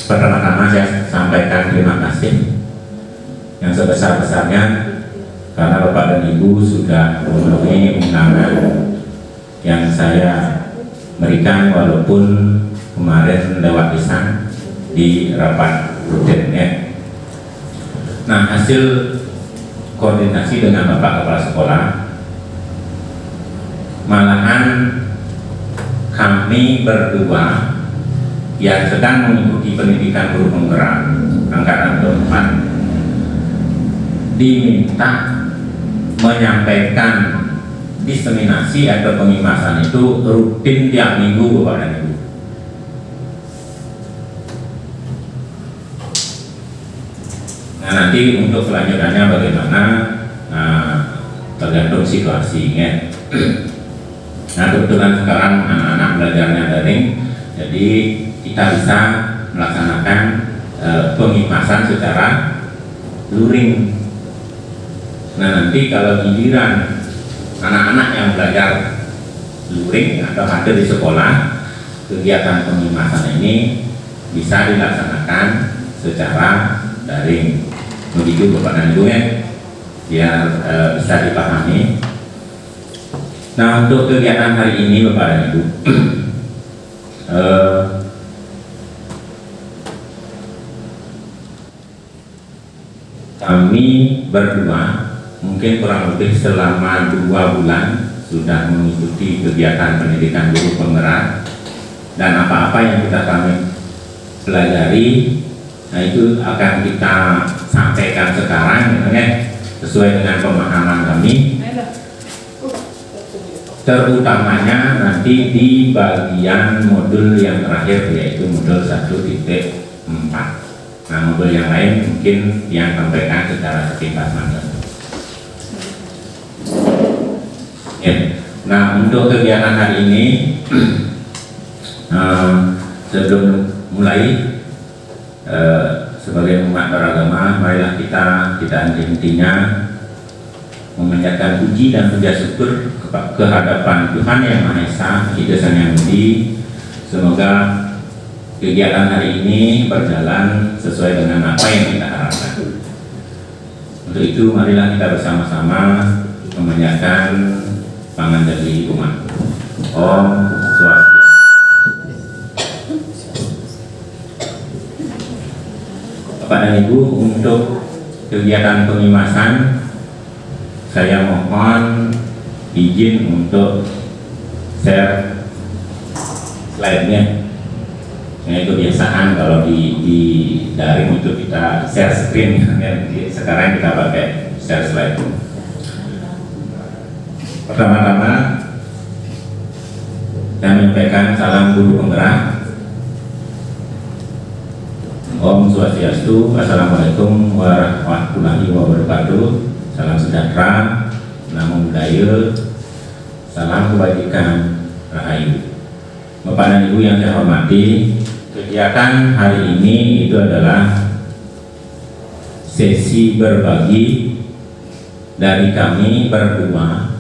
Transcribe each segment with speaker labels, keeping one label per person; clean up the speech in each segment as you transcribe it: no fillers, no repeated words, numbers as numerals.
Speaker 1: Pertama-tama saya sampaikan terima kasih yang sebesar-besarnya karena Bapak dan Ibu sudah memenuhi undangan yang saya berikan walaupun kemarin lewat lisan di rapat rutin ya. Nah, hasil koordinasi dengan Bapak Kepala Sekolah, malahan kami berdua yang sedang mengikuti pendidikan guru penggerak angkatan keempat diminta menyampaikan diseminasi atau pengimasan itu rutin tiap minggu Bapak dan Ibu. Nah, nanti untuk selanjutnya bagaimana tergantung situasinya. Nah, kebetulan sekarang anak-anak belajarnya daring, jadi kita bisa melaksanakan pengimasan secara luring. Nah, nanti kalau giliran anak-anak yang belajar luring atau hadir di sekolah, kegiatan pengimasan ini bisa dilaksanakan secara daring. Begitu Bapak dan Ibu ya, biar bisa dipahami. Nah, untuk kegiatan hari ini Bapak dan Ibu, kami berdua mungkin kurang lebih selama 2 bulan sudah mengikuti kegiatan pendidikan guru penggerak, dan apa-apa yang kami pelajari, nah itu akan kita sampaikan sekarang ya, sesuai dengan pemahaman kami, terutamanya nanti di bagian modul yang terakhir yaitu modul 1.4. Nah, modul yang lain mungkin yang sampaikan secara sepintas saja. Ya. Nah, untuk kegiatan hari ini sebelum mulai sebagai umat beragama, marilah kita intinya memanjatkan puji dan puja syukur kehadapan Tuhan Yang Maha Esa, Kita Sang Yang Budi. Semoga kegiatan hari ini berjalan sesuai dengan apa yang kita harapkan. Untuk itu, marilah kita bersama-sama memanjatkan pangandawi umat. Om Swastiastu. Bapak dan Ibu, untuk kegiatan pengimasan, saya mohon izin untuk share slide-nya. Nah, itu kebiasaan kalau di daring itu kita share screen ya. Sekarang kita pakai share slide. Pertama-tama saya menyampaikan salam guru penggerak. Om Swastiastu. Assalamualaikum warahmatullahi wabarakatuh. Salam sejahtera, namo buddhaya, salam kebajikan, rahayu. Bapak dan Ibu yang saya hormati, kegiatan hari ini itu adalah sesi berbagi dari kami berdua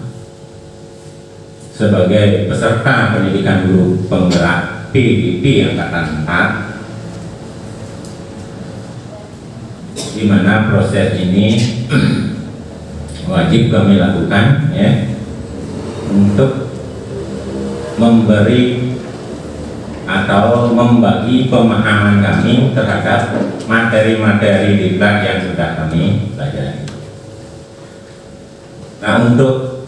Speaker 1: sebagai peserta pendidikan guru penggerak PGP Angkatan 4, di mana proses ini wajib kami lakukan ya, untuk memberi atau membagi pemahaman kami terhadap materi-materi diklat yang sudah kami pelajari. Nah, untuk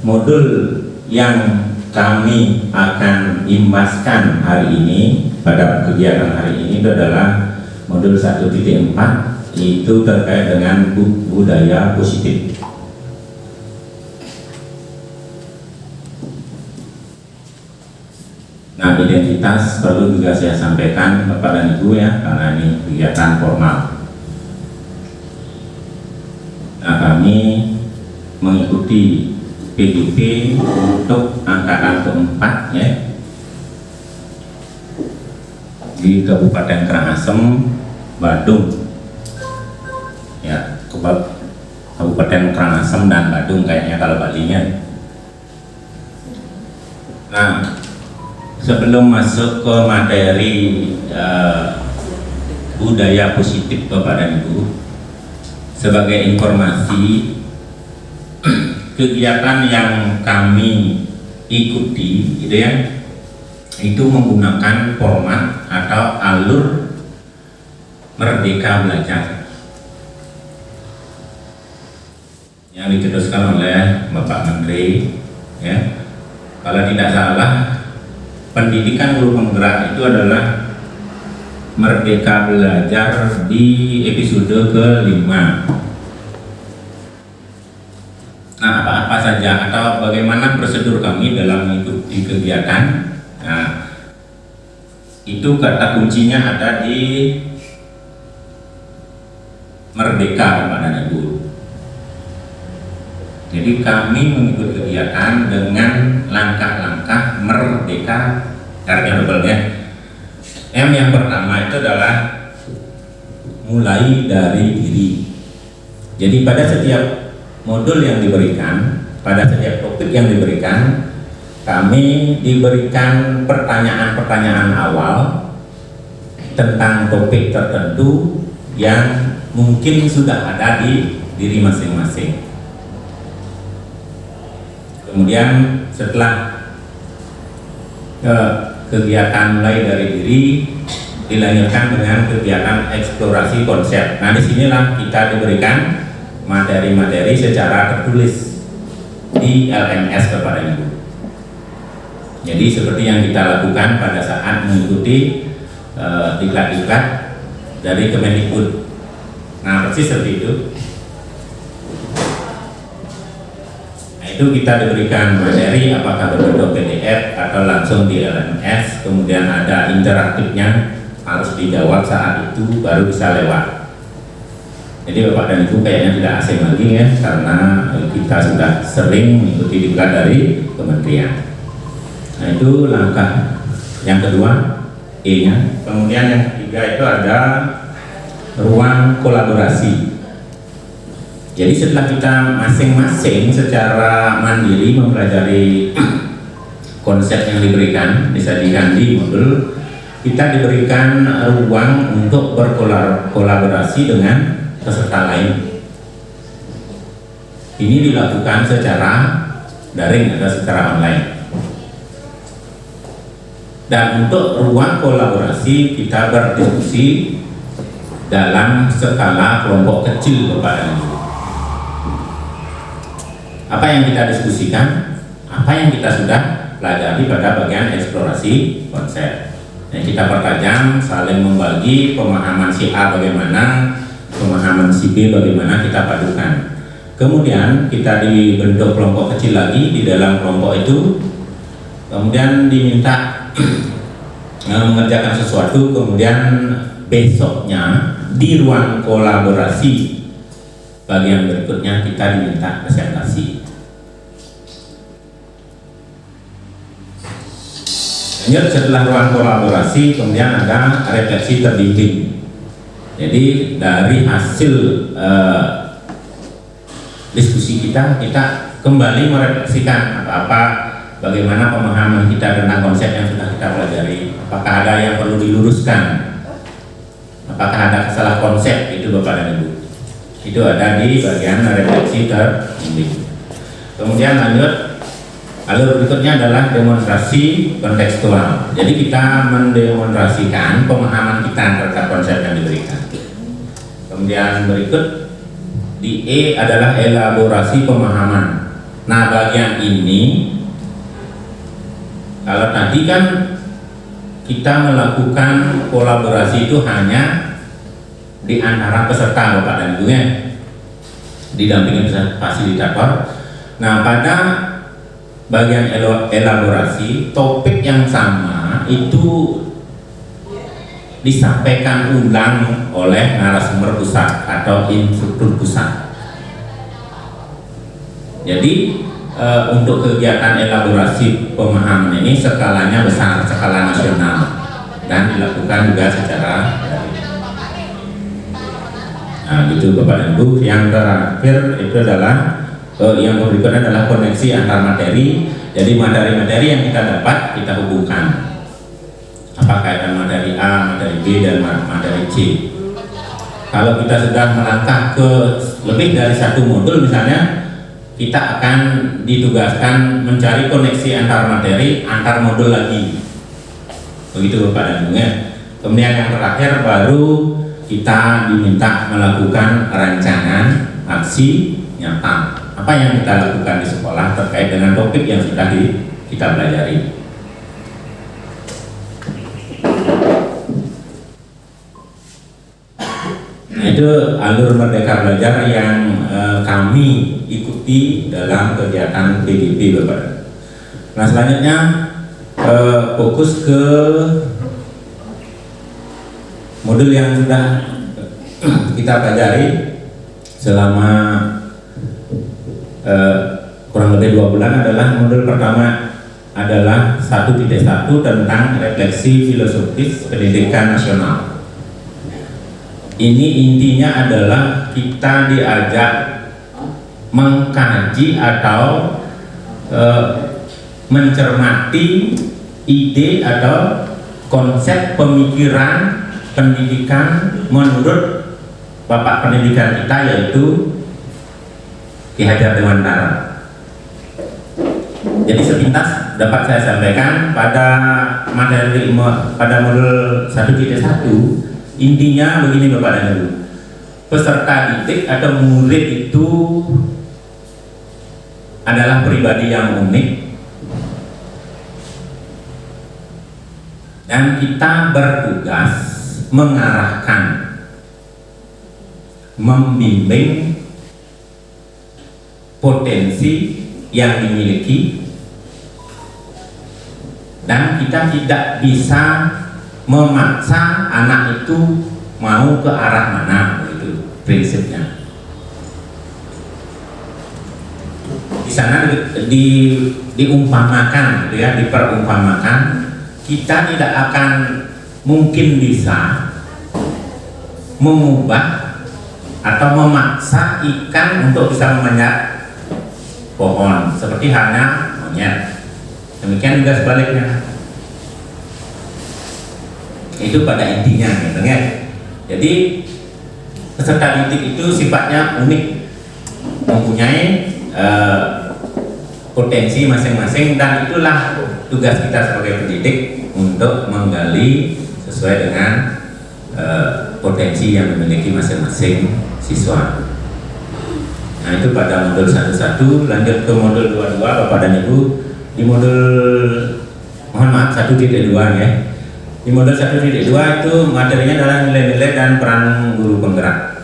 Speaker 1: modul yang kami akan imbaskan hari ini pada kegiatan hari ini itu adalah modul 1.4, itu terkait dengan budaya positif. Nah, identitas perlu juga saya sampaikan Bapak dan Ibu ya, karena ini kegiatan formal. Nah, kami mengikuti PGP untuk angkatan keempat ya, di Kabupaten Karangasem, Badung ya, Kabupaten Karangasem dan Badung kayaknya kalau Balinya. Nah, sebelum masuk ke materi budaya positif Bapak dan Ibu. Sebagai informasi, kegiatan yang kami ikuti gitu ya, itu menggunakan format atau alur Merdeka Belajar yang diteruskan oleh Bapak Menteri ya. Kalau tidak salah, pendidikan guru penggerak itu adalah Merdeka Belajar di episode ke-5. Nah, apa-apa saja atau bagaimana prosedur kami dalam mengikuti kegiatan, nah, itu kata kuncinya ada di Merdeka, Bapak dan Ibu. Jadi kami mengikuti kegiatan dengan langkah-langkah merdeka, artinya double ya. M yang pertama itu adalah mulai dari diri. Jadi pada setiap modul yang diberikan, pada setiap topik yang diberikan, kami diberikan pertanyaan-pertanyaan awal tentang topik tertentu yang mungkin sudah ada di diri masing-masing. Kemudian setelah kegiatan mulai dari diri dilanjutkan dengan kegiatan eksplorasi konsep. Nah, disinilah kita diberikan materi-materi secara tertulis di LMS kepada Ibu. Jadi seperti yang kita lakukan pada saat mengikuti diklat-diklat dari Kemendikbud. Nah, persis seperti itu. Nah, itu kita diberikan materi apakah berbentuk PDF atau langsung di LMS, kemudian ada interaktifnya, harus dijawab saat itu baru bisa lewat. Jadi Bapak dan Ibu kayaknya tidak asing lagi ya, karena kita sudah sering mengikuti diklat dari kementerian. Nah, itu langkah yang kedua, E-nya. Kemudian yang ketiga itu ada ruang kolaborasi. Jadi setelah kita masing-masing secara mandiri mempelajari konsep yang diberikan, disajikan di modul, kita diberikan ruang untuk berkolaborasi dengan peserta lain. Ini dilakukan secara daring atau secara online. Dan untuk ruang kolaborasi kita berdiskusi dalam skala kelompok kecil, Bapak dan Ibu. Apa yang kita diskusikan, apa yang kita sudah pelajari pada bagian eksplorasi konsep. Yang kita pertajam, saling membagi pemahaman si A bagaimana, pemahaman si B bagaimana, kita padukan. Kemudian kita dibentuk kelompok kecil lagi di dalam kelompok itu, kemudian diminta mengerjakan sesuatu, kemudian besoknya di ruang kolaborasi bagian berikutnya kita diminta presentasi. Lanjut, setelah ruang kolaborasi kemudian ada refleksi terbimbing. Jadi dari hasil diskusi kita kembali merefleksikan apa bagaimana pemahaman kita tentang konsep yang sudah kita pelajari. Apakah ada yang perlu diluruskan? Apakah ada salah konsep? Itu Bapak dan Ibu. Itu ada di bagian refleksi terbimbing. Kemudian lanjut, alur berikutnya adalah demonstrasi kontekstual. Jadi kita mendemonstrasikan pemahaman kita terhadap konsep yang diberikan. Kemudian berikut di E adalah elaborasi pemahaman. Nah, bagian ini kalau tadi kan kita melakukan kolaborasi itu hanya di antara peserta Bapak dan Ibu ya, didampingi fasilitator. Nah, pada bagian elaborasi topik yang sama itu disampaikan ulang oleh narasumber pusat atau instruktur pusat. Jadi untuk kegiatan elaborasi pemahaman ini skalanya besar, skala nasional, dan dilakukan juga secara nah, gitu Bapak dan Ibu. Yang terakhir itu adalah yang berikutnya adalah koneksi antar materi. Jadi materi-materi yang kita dapat kita hubungkan. apakah ada materi A, materi B, dan materi C. Kalau kita sudah melangkah ke lebih dari satu modul misalnya, kita akan ditugaskan mencari koneksi antar materi, antar modul lagi. Begitu Bapak dan Ibu ya. Kemudian yang terakhir baru kita diminta melakukan rancangan aksi nyata. Apa yang kita lakukan di sekolah terkait dengan topik yang sudah kita pelajari. Itu alur Merdeka Belajar yang kami ikuti dalam kegiatan PGP Bapak. Nah selanjutnya fokus ke modul yang sudah kita pelajari selama kurang lebih 2 bulan. Adalah modul pertama adalah 1.1 tentang refleksi filosofis pendidikan nasional. Ini intinya adalah kita diajak mengkaji atau mencermati ide atau konsep pemikiran pendidikan menurut Bapak pendidikan kita, yaitu Ki Hajar Dewantara. Jadi sepintas dapat saya sampaikan pada modul 1.1, intinya begini Bapak dan Ibu. Peserta didik atau murid itu adalah pribadi yang unik, dan kita bertugas mengarahkan, membimbing potensi yang dimiliki, dan kita tidak bisa memaksa anak itu mau ke arah mana, itu prinsipnya. Di sana diumpamakan, gitu ya, diperumpamakan, kita tidak akan mungkin bisa mengubah atau memaksa ikan untuk bisa memanjat pohon seperti halnya monyet. Demikian juga sebaliknya. Itu pada intinya gitu ya. Jadi peserta didik itu sifatnya unik, mempunyai potensi masing-masing, dan itulah tugas kita sebagai pendidik untuk menggali sesuai dengan potensi yang dimiliki masing-masing siswa. Nah itu pada modul 1.1. Lanjut ke modul 2.2 Bapak dan Ibu. Di modul 1.2 ya. Di modul 1.2 itu materinya adalah nilai-nilai dan peran guru penggerak.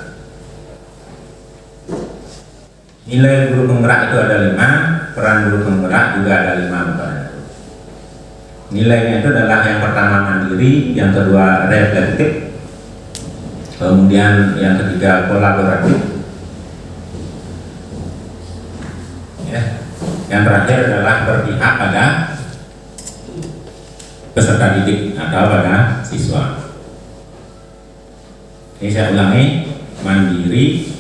Speaker 1: Nilai guru penggerak itu ada 5, peran guru penggerak juga ada 5 Bapak. Nilainya itu adalah yang pertama mandiri, yang kedua reflektif, kemudian yang ketiga kolaboratif, ya. Yang terakhir adalah berpihak pada peserta didik atau pada siswa. Ini saya ulangi: mandiri,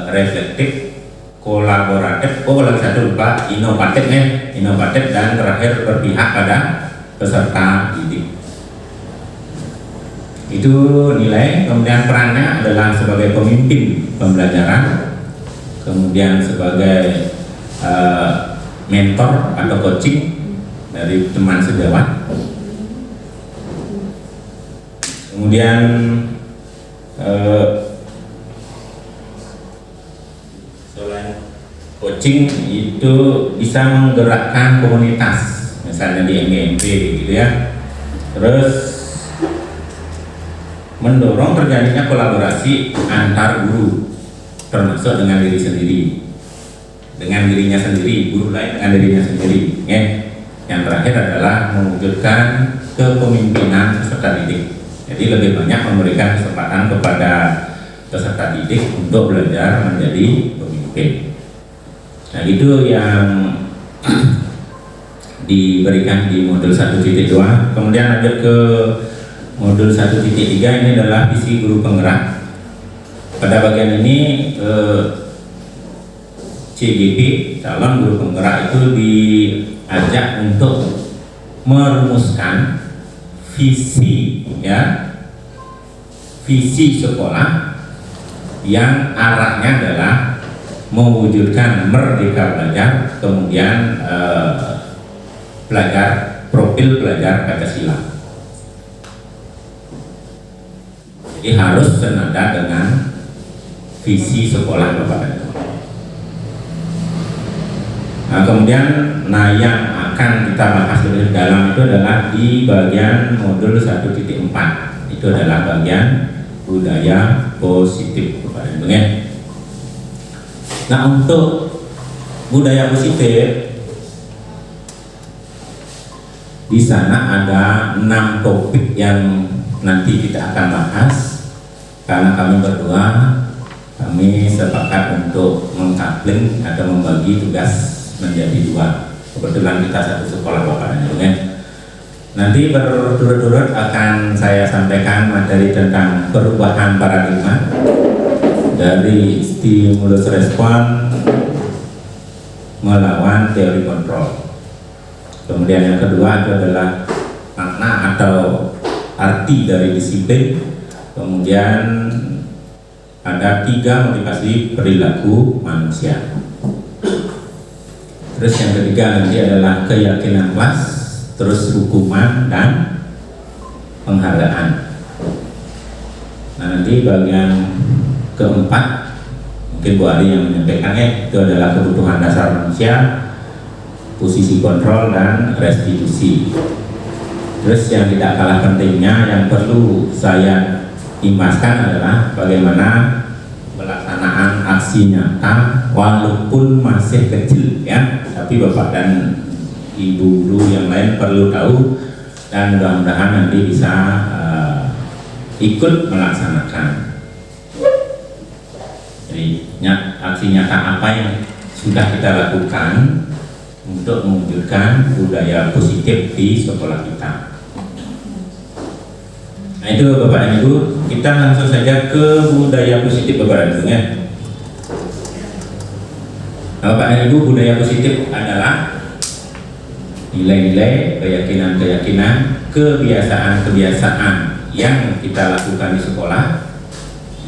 Speaker 1: reflektif, kolaboratif, lagi satu lupa, inovatif ya, inovatif, dan terakhir berpihak pada peserta didik. Itu nilai. Kemudian perannya adalah sebagai pemimpin pembelajaran, kemudian sebagai mentor atau coaching dari teman sejawat, kemudian selain coaching itu bisa menggerakkan komunitas, misalnya di MGMP gitu ya. Terus mendorong terjadinya kolaborasi antar guru, termasuk dengan diri sendiri, dengan dirinya sendiri, guru lain dengan dirinya sendiri ya. Yang terakhir adalah mewujudkan kepemimpinan peserta didik. Jadi lebih banyak memberikan kesempatan kepada peserta didik untuk belajar menjadi pemimpin. Nah itu yang diberikan di modul 1.2. Kemudian lanjut ke modul 1.3. Ini adalah visi guru penggerak. Pada bagian ini CGP, calon guru penggerak, itu diajak untuk merumuskan visi ya, visi sekolah yang arahnya adalah mewujudkan merdeka belajar, kemudian belajar profil belajar Pancasila. Jadi harus senada dengan visi sekolah Bapak dan Ibu. Nah, kemudian yang akan kita bahas lebih dalam itu adalah di bagian modul 1.4. Itu adalah bagian budaya positif Bapak dan Ibu ya. Nah, untuk budaya positif di sana ada 6 topik yang nanti kita akan bahas, karena kami berdua sepakat untuk mengkapling atau membagi tugas menjadi 2. Kebetulan kita satu sekolah Bapak dan Ibu. Nanti berturut-turut akan saya sampaikan materi tentang perubahan paradigma dari stimulus respon melawan teori kontrol. Kemudian yang kedua itu adalah makna atau arti dari disiplin. Kemudian ada 3 motivasi perilaku manusia. Terus yang ketiga nanti adalah keyakinan kelas, terus hukuman dan penghargaan. Nah, nanti bagian keempat mungkin Bu Ali yang menyampaikannya, itu adalah kebutuhan dasar manusia, posisi kontrol dan restitusi. Terus yang tidak kalah pentingnya yang perlu saya imbaskan adalah bagaimana pelaksanaan aksi nyata walaupun masih kecil ya, tapi Bapak dan Ibu guru yang lain perlu tahu dan mudah-mudahan nanti bisa ikut melaksanakan. Jadi aksi nyata apa yang sudah kita lakukan untuk mewujudkan budaya positif di sekolah kita. Nah, itu Bapak dan Ibu, kita langsung saja ke budaya positif Bapak dan Ibu ya. Nah, Bapak dan Ibu, budaya positif adalah nilai-nilai, keyakinan-keyakinan, kebiasaan-kebiasaan yang kita lakukan di sekolah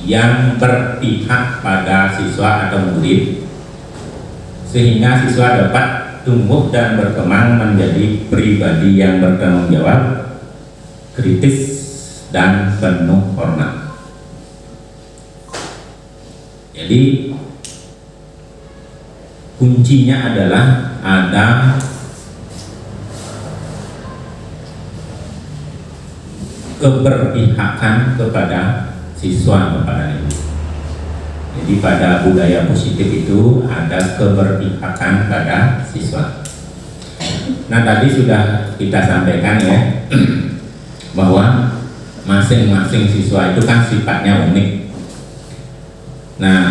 Speaker 1: yang berpihak pada siswa atau murid, sehingga siswa dapat tumbuh dan berkembang menjadi pribadi yang bertanggung jawab, kritis, dan penuh hormat. Jadi kuncinya adalah ada keberpihakan kepada siswa Bapak dan Ibu. Jadi pada budaya positif itu ada keberpihakan pada siswa. Nah, tadi sudah kita sampaikan ya bahwa masing-masing siswa itu kan sifatnya unik. Nah,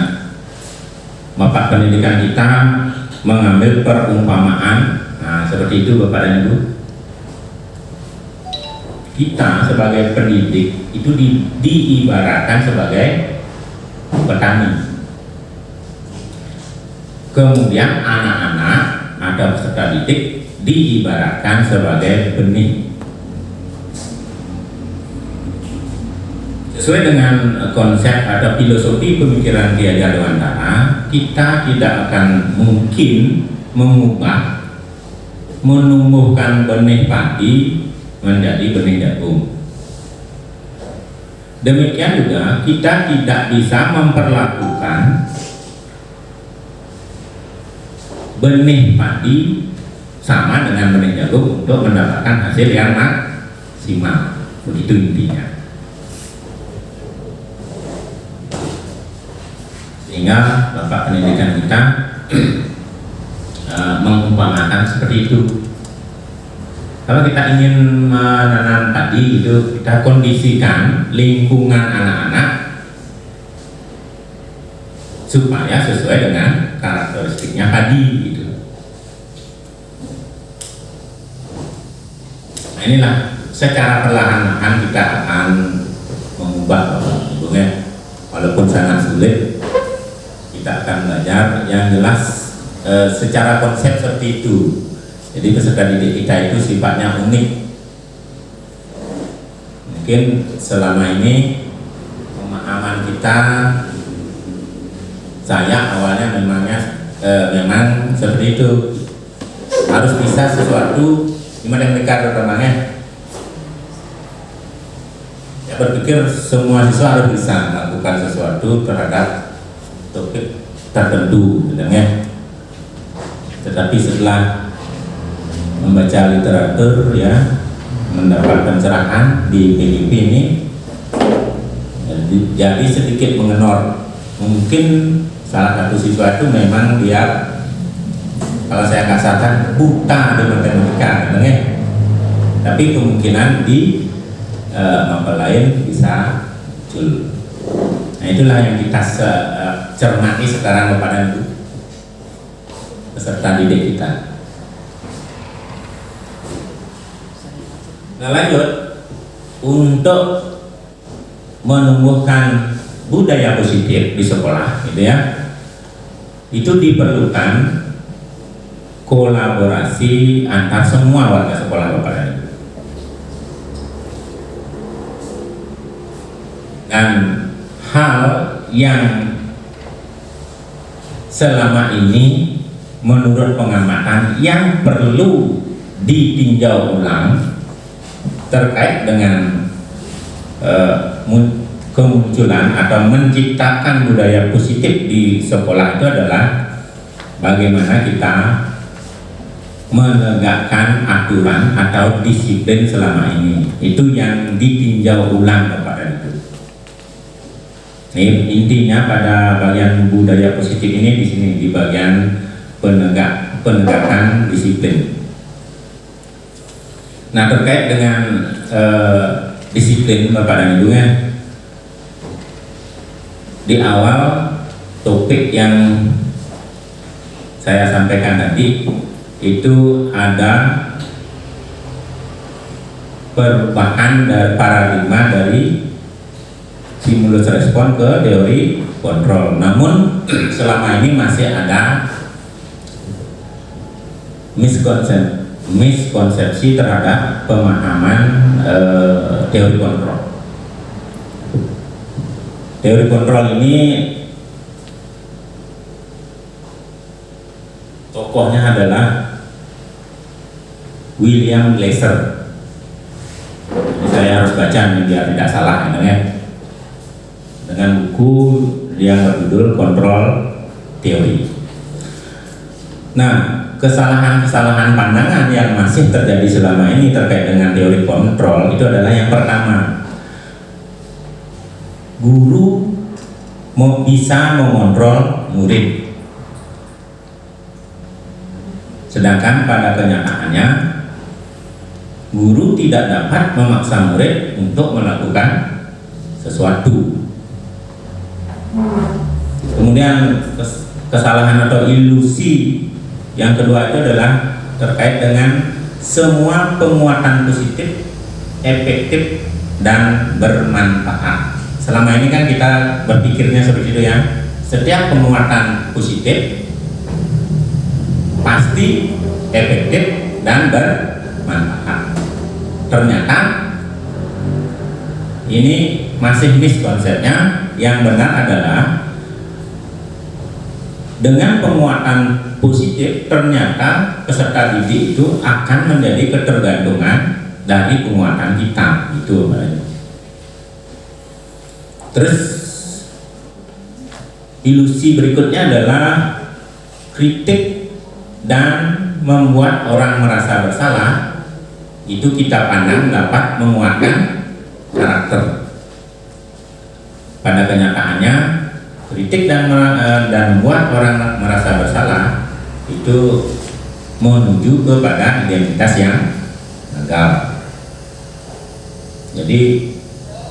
Speaker 1: Bapak pendidikan kita mengambil perumpamaan. Nah, seperti itu Bapak dan Ibu. Kita sebagai pendidik itu diibaratkan sebagai petani. Kemudian anak-anak atau peserta didik diibaratkan sebagai benih. Sesuai dengan konsep atau filosofi pemikiran Ki Hajar Dewantara, kita tidak akan mungkin mengubah, menumbuhkan benih padi menjadi benih jagung. Demikian juga kita tidak bisa memperlakukan benih padi sama dengan benih jagung untuk mendapatkan hasil yang maksimal. Begitu intinya. Sehingga Bapak pendidikan kita mengumpamakan seperti itu. Kalau kita ingin menanam padi itu, kita kondisikan lingkungan anak-anak supaya sesuai dengan karakteristiknya padi gitu. Nah, inilah secara perlahan-lahan kita akan mengubah hubungannya, walaupun sangat sulit. Kita akan belajar yang jelas secara konsep seperti itu. Jadi peserta didik kita itu sifatnya unik. mungkin selama ini pemahaman kita, saya awalnya memang seperti itu, harus bisa sesuatu gimana mereka terutama ya berpikir semua siswa harus bisa melakukan sesuatu terhadap topik tertentu ya. Tetapi setelah membaca literatur ya, mendapat pencerahan di PDP ini, jadi sedikit mengenor. Mungkin salah satu siswa itu memang dia, kalau saya katakan, buta di matematika ya. Tapi kemungkinan di mata lain bisa muncul. Nah, itulah yang kita cermati sekarang kepada peserta didik kita. Nah, lanjut, untuk menumbuhkan budaya positif di sekolah, gitu ya, itu diperlukan kolaborasi antar semua warga sekolah Bapak dan Ibu. Dan hal yang selama ini menurut pengamatan yang perlu ditinjau ulang terkait dengan kemunculan atau menciptakan budaya positif di sekolah itu adalah bagaimana kita menegakkan aturan atau disiplin selama ini. Itu yang ditinjau ulang kepada itu. Ini intinya pada bagian budaya positif ini di sini, di bagian penegakan disiplin. Nah, terkait dengan disiplin Bapak dan Ibu ya, di awal topik yang saya sampaikan tadi itu ada perubahan dari paradigma dari stimulus respon ke teori kontrol. Namun selama ini masih ada miskonsepsi terhadap pemahaman teori kontrol. Teori kontrol ini tokohnya adalah William Glasser. Saya harus baca nih biar tidak salah ya, dengan buku yang berjudul Kontrol Teori. Nah, kesalahan-kesalahan pandangan yang masih terjadi selama ini terkait dengan teori kontrol itu adalah yang pertama, guru bisa mengontrol murid, sedangkan pada kenyataannya guru tidak dapat memaksa murid untuk melakukan sesuatu. Kemudian kesalahan atau ilusi yang kedua itu adalah terkait dengan semua penguatan positif, efektif, dan bermanfaat. Selama ini kan kita berpikirnya seperti itu ya, setiap penguatan positif pasti efektif dan bermanfaat. Ternyata ini masih miskonsepnya. Yang benar adalah dengan penguatan positif ternyata peserta didik itu akan menjadi ketergantungan dari penguatan kita, itu. Terus ilusi berikutnya adalah kritik dan membuat orang merasa bersalah itu kita pandang dapat menguatkan karakter. Pada kenyataannya kritik dan membuat orang merasa bersalah itu menuju kepada identitas yang gagal. Jadi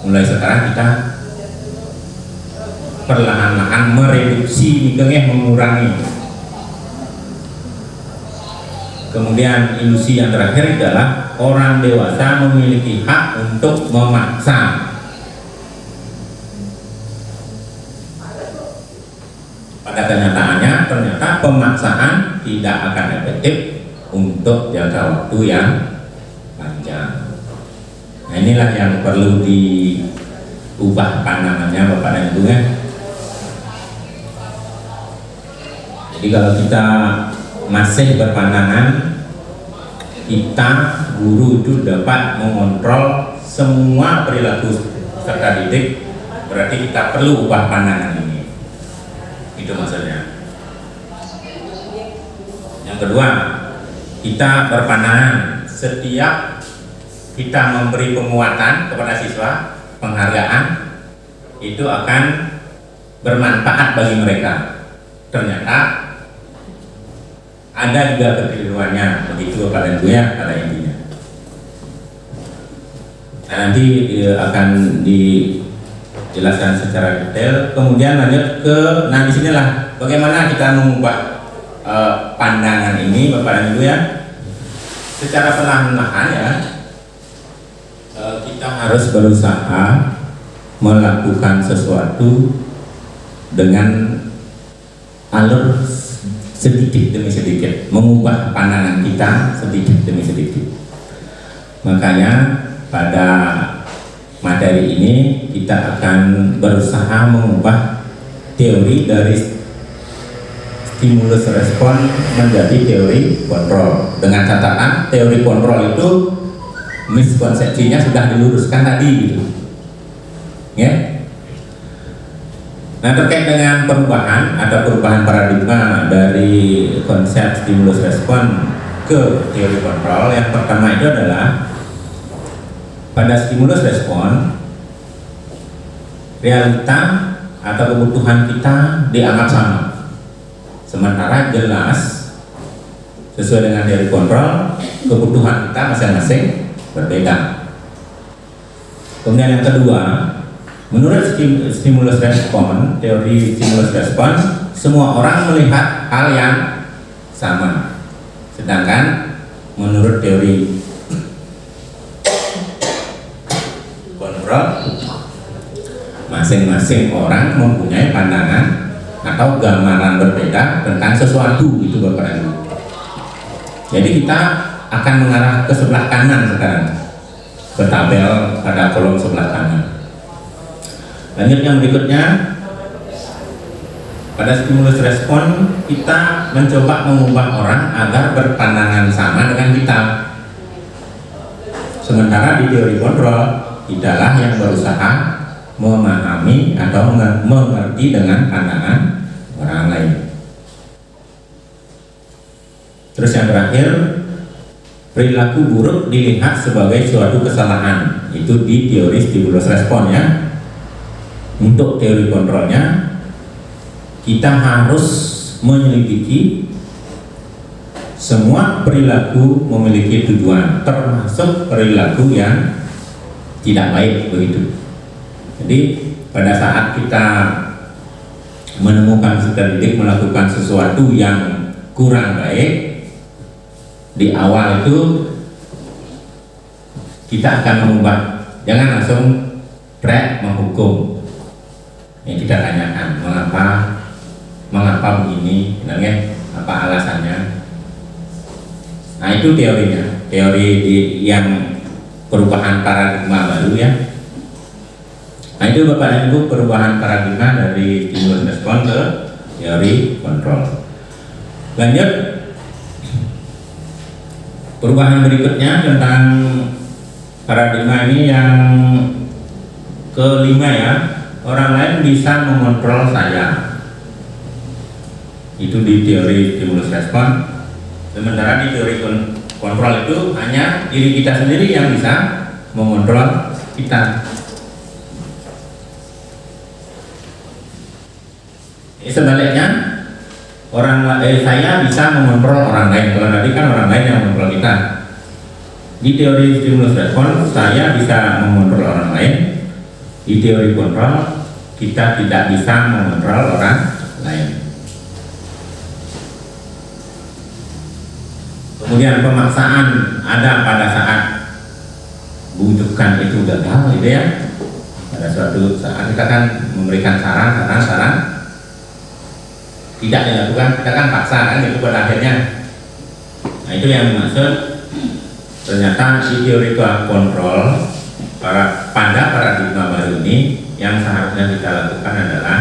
Speaker 1: mulai sekarang kita perlahan-lahan mereduksi, mengurangi. Kemudian ilusi yang terakhir adalah orang dewasa memiliki hak untuk memaksa. Pada kenyataannya ternyata pemaksaan tidak akan efektif untuk jangka waktu yang panjang. Nah, ini inilah yang perlu diubah pandangannya Bapak dan Ibu ya. Jadi kalau kita masih berpandangan kita guru itu dapat mengontrol semua perilaku peserta didik, berarti kita perlu ubah pandangan ini. Itu maksudnya. Yang kedua, kita berpandangan setiap kita memberi penguatan kepada siswa, penghargaan itu akan bermanfaat bagi mereka. Ternyata ada juga kekeliruannya, begitu Bapak dan Ibu ya pada intinya. Nah, nanti akan dijelaskan secara detail. Kemudian lanjut ke, nah disinilah bagaimana kita mengubah pandangan ini Bapak dan Ibu ya. Secara perlahan-lahan ya, kita harus berusaha melakukan sesuatu dengan alur sedikit demi sedikit, mengubah pandangan kita sedikit demi sedikit. Makanya pada materi ini kita akan berusaha mengubah teori dari stimulus respon menjadi teori kontrol. Dengan catatan teori kontrol itu miskonsepsinya sudah diluruskan tadi gitu. Ya. Nah, terkait dengan perubahan, ada perubahan paradigma dari konsep stimulus respon ke teori kontrol. Yang pertama itu adalah pada stimulus respon, realita atau kebutuhan kita dianggap sama. Sementara jelas sesuai dengan teori kontrol, kebutuhan kita masing-masing berbeda. Kemudian yang kedua, menurut stimulus respon, teori stimulus respon, semua orang melihat hal yang sama. Sedangkan menurut teori kontrol, masing-masing orang mempunyai pandangan atau gambaran berbeda tentang sesuatu, itu Bapak Ibu. Jadi kita akan mengarah ke sebelah kanan sekarang, ke tabel pada kolom sebelah kanan. Lanjut yang berikutnya, pada stimulus respon kita mencoba mengubah orang agar berpandangan sama dengan kita. Sementara di teori kontrol, kitalah yang berusaha memahami atau mengerti dengan pandangan orang lain. Terus yang terakhir, perilaku buruk dilihat sebagai suatu kesalahan. Itu di teori stimulus respon ya. Untuk teori kontrolnya, kita harus menyelidiki semua perilaku memiliki tujuan, termasuk perilaku yang tidak baik begitu. Jadi pada saat kita menemukan peserta didik melakukan sesuatu yang kurang baik, di awal itu kita akan mengubah, jangan langsung menghukum. Yang kita tanyakan, mengapa begini, benarnya apa alasannya? Nah itu teorinya, teori yang perubahan paradigma baru ya. Nah itu Bapak dan Ibu perubahan paradigma dari stimulus respon ke teori kontrol. Lanjut, perubahan berikutnya tentang paradigma ini yang kelima ya. Orang lain bisa mengontrol saya. Itu di teori stimulus respon. Sementara di teori kontrol itu hanya diri kita sendiri yang bisa mengontrol kita. Sebaliknya, saya bisa mengontrol orang lain. Kalau tadi kan orang lain yang mengontrol kita. Di teori stimulus respon, saya bisa mengontrol orang lain. Di teori kontrol, kita tidak bisa mengontrol orang lain. Kemudian pemaksaan ada pada saat bujukan itu gagal, gitu ya. Pada suatu saat kita kan memberikan saran tidak dilakukan, kita kan paksa kan itu pada akhirnya. Nah itu yang dimaksud. Ternyata di teori kontrol pada paradigma baru ini yang seharusnya kita lakukan adalah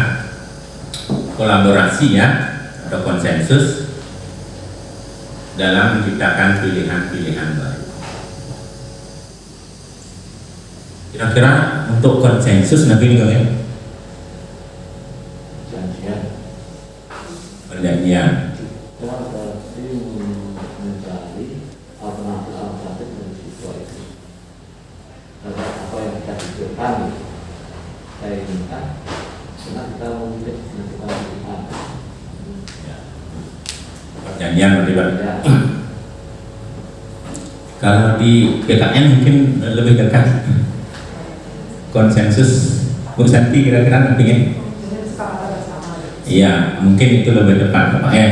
Speaker 1: kolaborasi ya atau konsensus dalam menciptakan pilihan-pilihan baru. Kira-kira untuk konsensus nanti nih ya. Perjanjian.
Speaker 2: Kita berarti mencari alternatif dari siswa itu. Apa yang kita pikirkan, saya inginkan, karena kita memilih kita pilihan.
Speaker 1: Perjanjian berarti Pak. Kalau di PKN mungkin lebih dekat konsensus. Bu Santi kira-kira nantinya. Iya, mungkin itu lebih dekat Pak ya.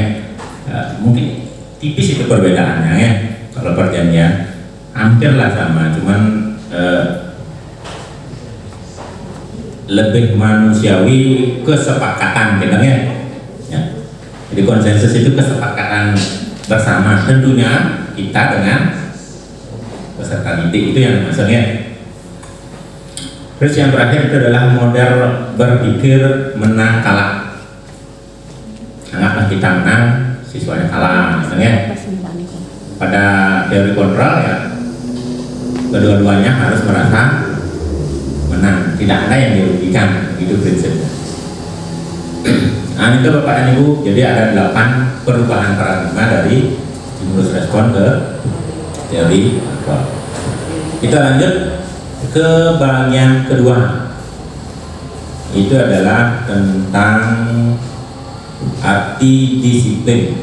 Speaker 1: Mungkin tipis itu perbedaannya ya. Kalau perjanjian hampirlah sama, cuman lebih manusiawi kesepakatan gitu ya. Jadi konsensus itu kesepakatan bersama, tentunya kita dengan peserta didik, itu yang maksudnya. Terus yang terakhir itu adalah model berpikir menang kalah. Anggaplah kita menang, siswanya kalah, misalnya. Pada teori kontrol ya, kedua-duanya harus merasa menang, tidak ada yang dirugikan, itu prinsipnya. Nah itu Bapak dan Ibu, jadi ada 8 perubahan paradigma dari stimulus respon ke teori kontrol. Kita lanjut ke bagian kedua, itu adalah tentang arti disiplin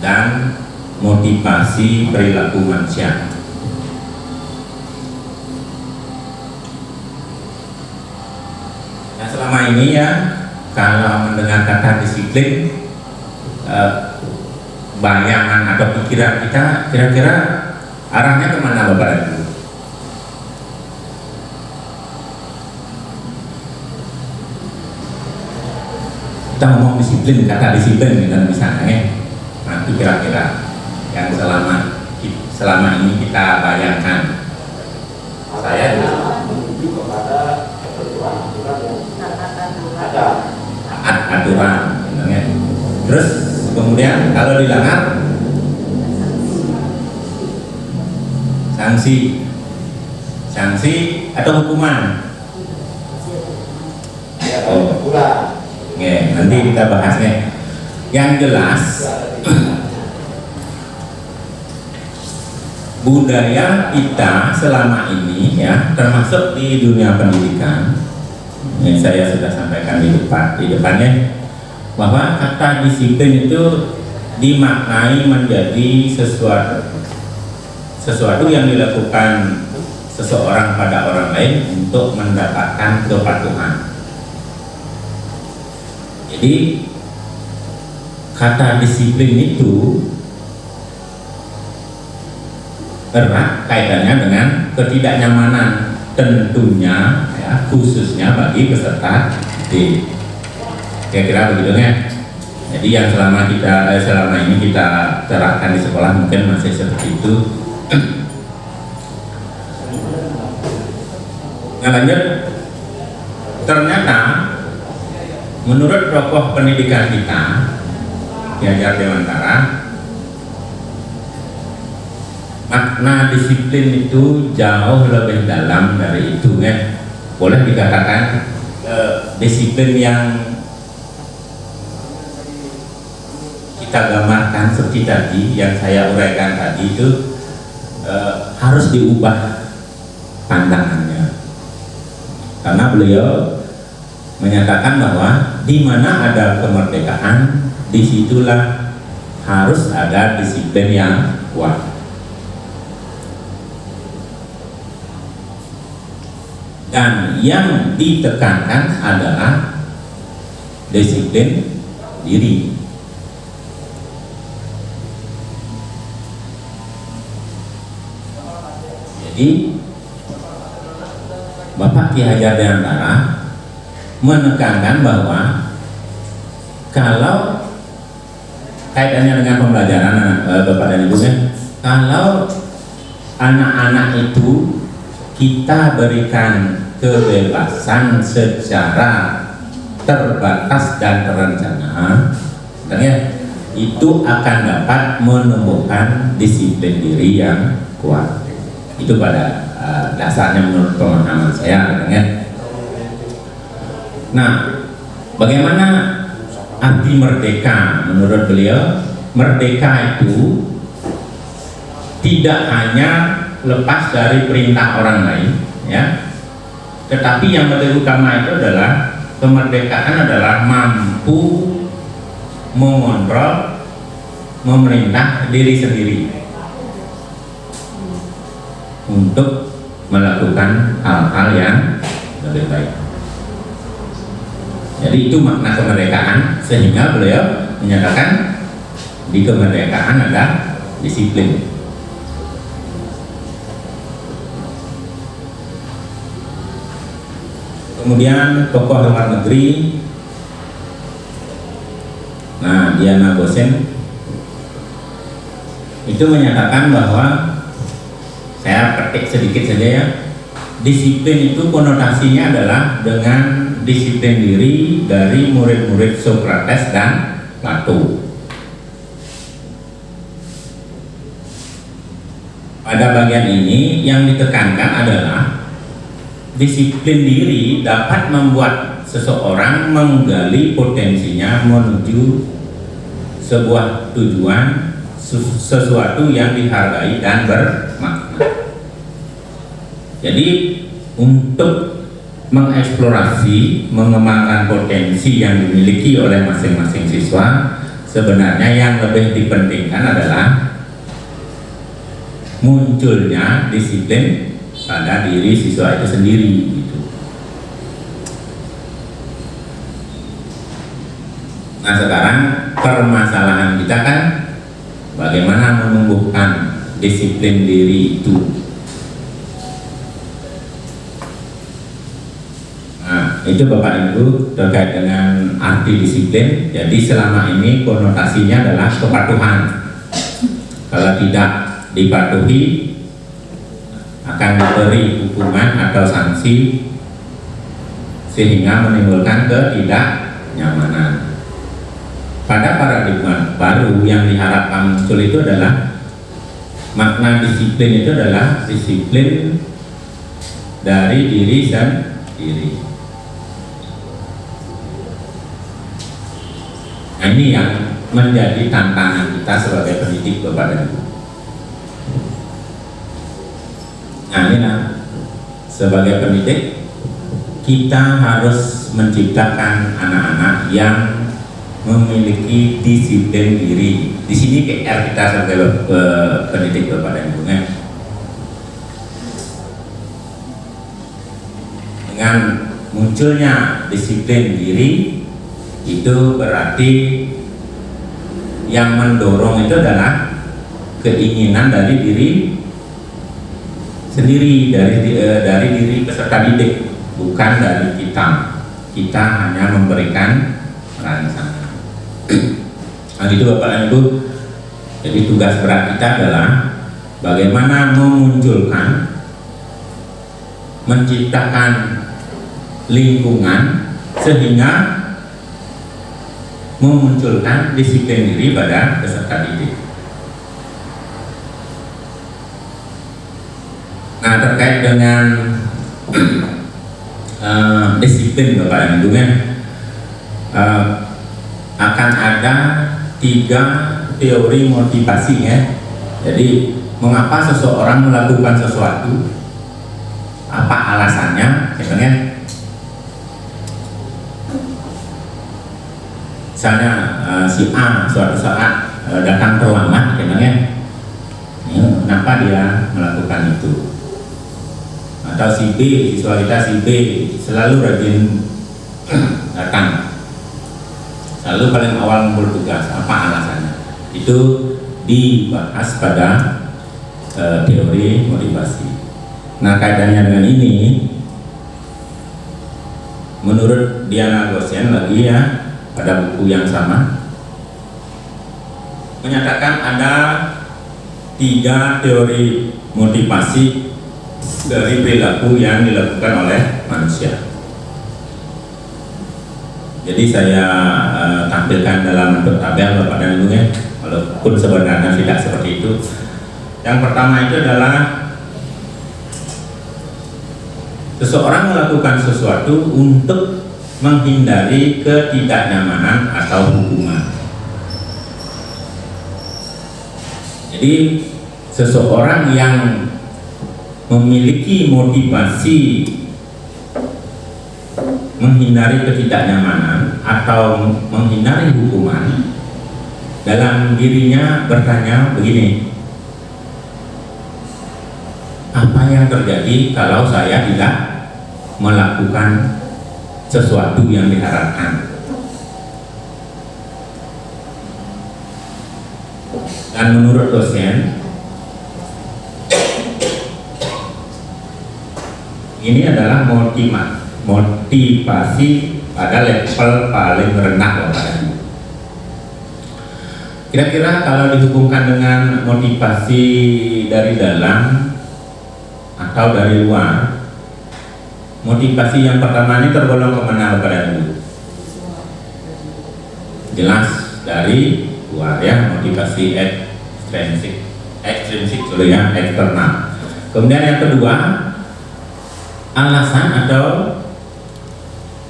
Speaker 1: dan motivasi perilaku manusia. Nah selama ini ya, kalau mendengar kata disiplin, bayangan atau pikiran kita kira-kira arahnya kemana Bapak dan Ibu? Kita ngomong disiplin, kata disiplin gitu misalnya, nanti kira-kira yang selama ini kita bayangkan. Saya
Speaker 2: menuju kepada aturan-aturan yang ada.
Speaker 1: Aturan, gitu. Terus kemudian kalau dilanggar, sanksi atau hukuman. Oke, nanti kita bahasnya. Yang jelas budaya kita selama ini ya, termasuk di dunia pendidikan, ini saya sudah sampaikan di depannya, bahwa kata disiplin itu dimaknai menjadi sesuatu yang dilakukan seseorang pada orang lain untuk mendapatkan kepatuhan. Jadi kata disiplin itu erat kaitannya dengan ketidaknyamanan, tentunya ya, khususnya bagi peserta didik. Kira-kira begitu ya. Jadi yang selama ini kita terapkan di sekolah mungkin masih seperti itu. Nah lanjut, ternyata menurut tokoh pendidikan kita, Ki Hajar Dewantara, makna disiplin itu jauh lebih dalam dari itu ya. Boleh dikatakan disiplin yang kita gambarkan seperti tadi, yang saya uraikan tadi itu harus diubah pandangannya, karena beliau menyatakan bahwa di mana ada kemerdekaan, disitulah harus ada disiplin yang kuat. Dan yang ditekankan adalah disiplin diri. Jadi Bapak Ki Hajar Dewantara menekankan bahwa kalau kaitannya dengan pembelajaran Bapak dan Ibu, kalau anak-anak itu kita berikan kebebasan secara terbatas dan terencana, itu akan dapat menumbuhkan disiplin diri yang kuat. Itu pada dasarnya menurut pemahaman saya. Nah, bagaimana arti merdeka menurut beliau? Merdeka itu tidak hanya lepas dari perintah orang lain, ya, tetapi yang lebih utama itu adalah kemerdekaan adalah mampu mengontrol, memerintah diri sendiri untuk melakukan hal-hal yang lebih baik. Jadi itu makna kemerdekaan, sehingga beliau menyatakan di kemerdekaan ada disiplin. Kemudian tokoh luar negeri, nah Diana Gosen itu menyatakan bahwa, saya petik sedikit saja ya, disiplin itu konotasinya adalah dengan disiplin diri dari murid-murid Socrates dan Plato. Pada bagian ini yang ditekankan adalah disiplin diri dapat membuat seseorang menggali potensinya menuju sebuah tujuan, sesuatu yang dihargai dan bermakna. Jadi untuk mengeksplorasi, mengembangkan potensi yang dimiliki oleh masing-masing siswa, sebenarnya yang lebih dipentingkan adalah munculnya disiplin pada diri siswa itu sendiri gitu. Nah sekarang permasalahan kita kan bagaimana menumbuhkan disiplin diri itu. Nah itu Bapak Ibu terkait dengan arti disiplin. Jadi selama ini konotasinya adalah kepatuhan. Kalau tidak dipatuhi akan diberi hukuman atau sanksi sehingga menimbulkan ketidaknyamanan. Pada paradigma baru yang diharapkan muncul itu adalah makna disiplin itu adalah disiplin dari diri sendiri. Nah ini yang menjadi tantangan kita sebagai pendidik Bapak dan Ibu. Nah ini sebagai pendidik kita harus menciptakan anak-anak yang memiliki disiplin diri. Di sini PR kita sebagai pendidik Bapak dan Ibu. Dengan munculnya disiplin diri itu berarti yang mendorong itu adalah keinginan dari diri sendiri, dari diri peserta didik, bukan dari kita. Kita hanya memberikan rancang. Nah itu Bapak dan Ibu, jadi tugas berat kita adalah bagaimana memunculkan, menciptakan lingkungan sehingga memunculkan disiplin diri pada peserta didik. Nah terkait dengan disiplin Bapak dan Ibu, akan ada 3 teori motivasi ya. Jadi mengapa seseorang melakukan sesuatu, apa alasannya, misalnya si A suatu saat datang terlambat, misalnya kenapa dia melakukan itu. Atau si B, siswa kita si B selalu rajin datang, selalu paling awal ngumpul tugas, apa alasannya? Itu dibahas pada teori motivasi. Nah kaitannya dengan ini, menurut Diana Gosen lagi ya, pada buku yang sama menyatakan ada 3 teori motivasi dari perilaku yang dilakukan oleh manusia. Jadi saya tampilkan dalam bentuk tabel Bapak dan Ibu ya, walaupun sebenarnya tidak seperti itu. Yang pertama itu adalah seseorang melakukan sesuatu untuk menghindari ketidaknyamanan atau hukuman. Jadi seseorang yang memiliki motivasi menghindari ketidaknyamanan atau menghindari hukuman, dalam dirinya bertanya begini, apa yang terjadi kalau saya tidak melakukan sesuatu yang diharapkan? Dan menurut dosen, ini adalah motivasi pada level paling rendah Bapak. Kira-kira kalau dihubungkan dengan motivasi dari dalam atau dari luar, motivasi yang pertama ini tergolong kemana Bapak dan Ibu? Jelas dari luar ya, motivasi ekstrinsik dulu ya, eksternal. Kemudian yang kedua, alasan atau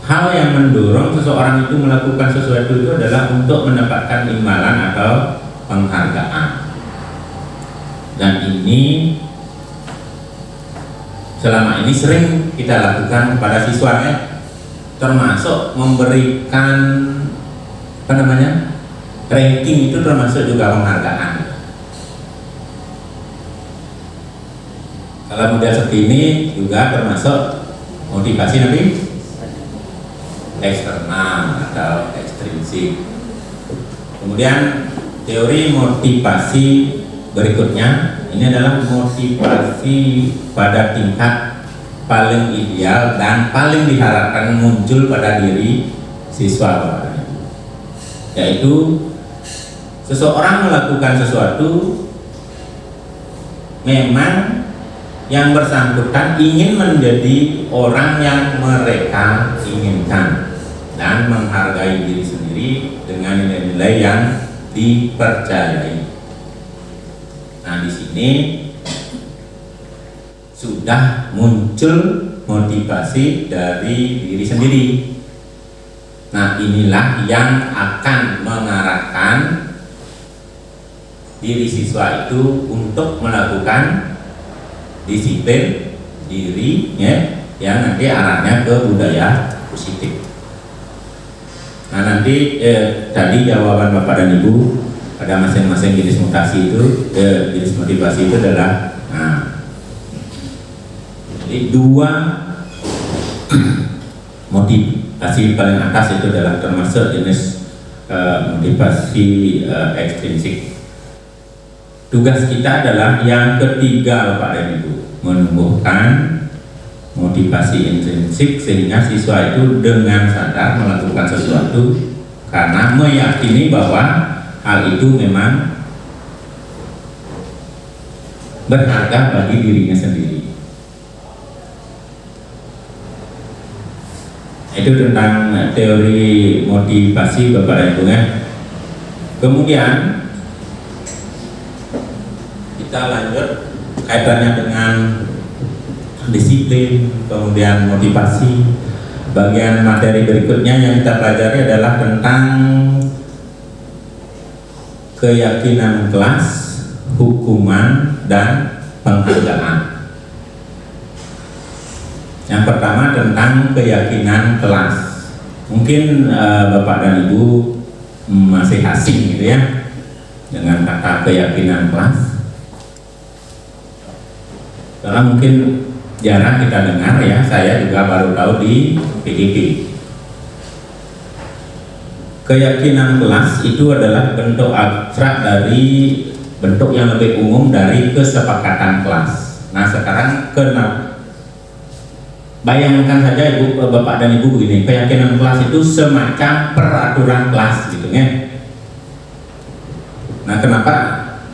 Speaker 1: hal yang mendorong seseorang itu melakukan sesuatu itu adalah untuk mendapatkan imbalan atau penghargaan. Dan ini selama ini sering kita lakukan kepada siswanya, termasuk memberikan ranking itu termasuk juga penghargaan. Kalau model seperti ini juga termasuk motivasi nanti eksternal atau ekstrinsik. Kemudian teori motivasi berikutnya, ini adalah motivasi pada tingkat paling ideal dan paling diharapkan muncul pada diri siswa, yaitu seseorang melakukan sesuatu memang yang bersangkutan ingin menjadi orang yang mereka inginkan dan menghargai diri sendiri dengan nilai-nilai yang dipercayai. Nah, di sini sudah muncul motivasi dari diri sendiri. Nah, inilah yang akan mengarahkan diri siswa itu untuk melakukan disiplin diri ya, yang nanti arahnya ke budaya positif. Nah, nanti tadi jawaban Bapak dan Ibu pada masing-masing jenis mutasi itu, jenis motivasi itu adalah, jadi dua motivasi paling atas itu adalah termasuk jenis motivasi ekstrinsik. Tugas kita adalah yang ketiga Bapak dan Ibu, menumbuhkan motivasi intrinsik sehingga siswa itu dengan sadar melakukan sesuatu karena meyakini bahwa hal itu memang berharga bagi dirinya sendiri. Itu tentang teori motivasi Bapak dan Ibu ya. Kemudian kita lanjut kaitannya dengan disiplin, kemudian motivasi. Bagian materi berikutnya yang kita pelajari adalah tentang keyakinan kelas, hukuman, dan penghargaan. Yang pertama tentang keyakinan kelas. Mungkin Bapak dan Ibu masih asing gitu ya dengan kata keyakinan kelas, karena mungkin jarang kita dengar ya. Saya juga baru tahu di PDP. Keyakinan kelas itu adalah bentuk abstrak dari bentuk yang lebih umum dari kesepakatan kelas. Nah, sekarang bayangkan saja Ibu, Bapak dan Ibu begini, keyakinan kelas itu semacam peraturan kelas gitu ya. Nah, kenapa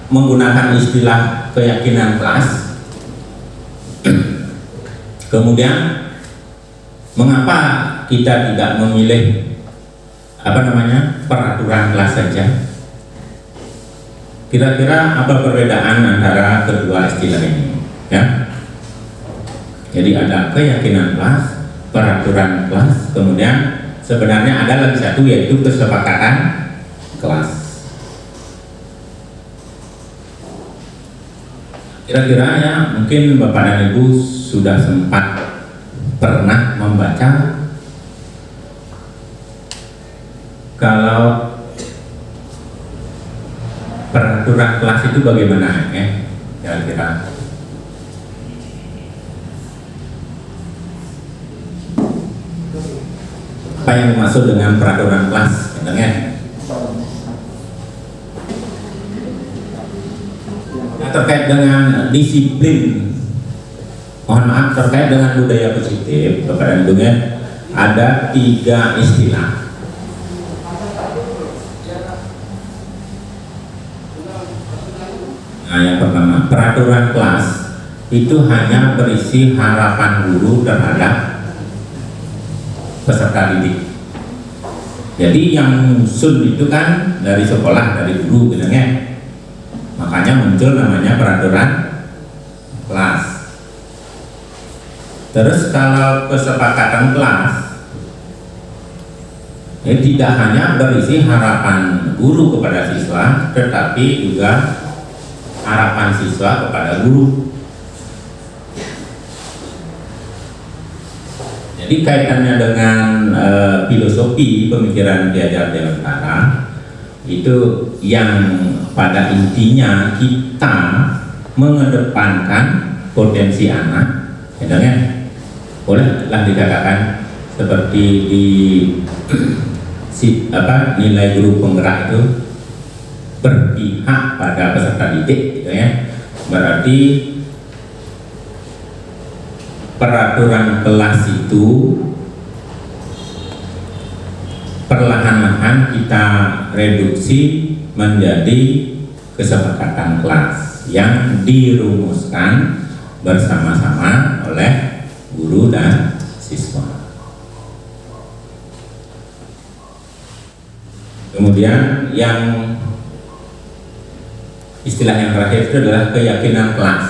Speaker 1: menggunakan istilah keyakinan kelas? Kemudian mengapa kita tidak memilih peraturan kelas saja? Kira-kira apa perbedaan antara kedua istilah ini? Ya. Jadi ada keyakinan kelas, peraturan kelas, kemudian sebenarnya ada lagi satu yaitu kesepakatan kelas. Kira-kira ya mungkin Bapak dan Ibu sudah sempat pernah membaca kalau peraturan kelas itu bagaimana ya kira-kira. Apa yang dimaksud dengan peraturan kelas? Ya? Terkait dengan disiplin, mohon maaf, terkait dengan budaya positif, Bapak dan Ibu, ada 3 istilah. Nah, yang pertama, peraturan kelas itu hanya berisi harapan guru terhadap peserta didik. Jadi yang muncul itu kan dari sekolah, dari guru gitu ya. Makanya muncul namanya peraturan kelas. Terus kalau kesepakatan kelas tidak hanya berisi harapan guru kepada siswa, tetapi juga harapan siswa kepada guru. Jadi kaitannya dengan filosofi pemikiran Ki Hajar Dewantara itu yang pada intinya kita mengedepankan potensi anak, ya, bolehlah dikatakan seperti di nilai guru penggerak itu berpihak pada peserta didik, gitu ya. Berarti peraturan kelas itu perlahan-lahan kita reduksi menjadi kesepakatan kelas yang dirumuskan bersama-sama oleh guru dan siswa. Kemudian yang istilah yang terakhir itu adalah keyakinan kelas.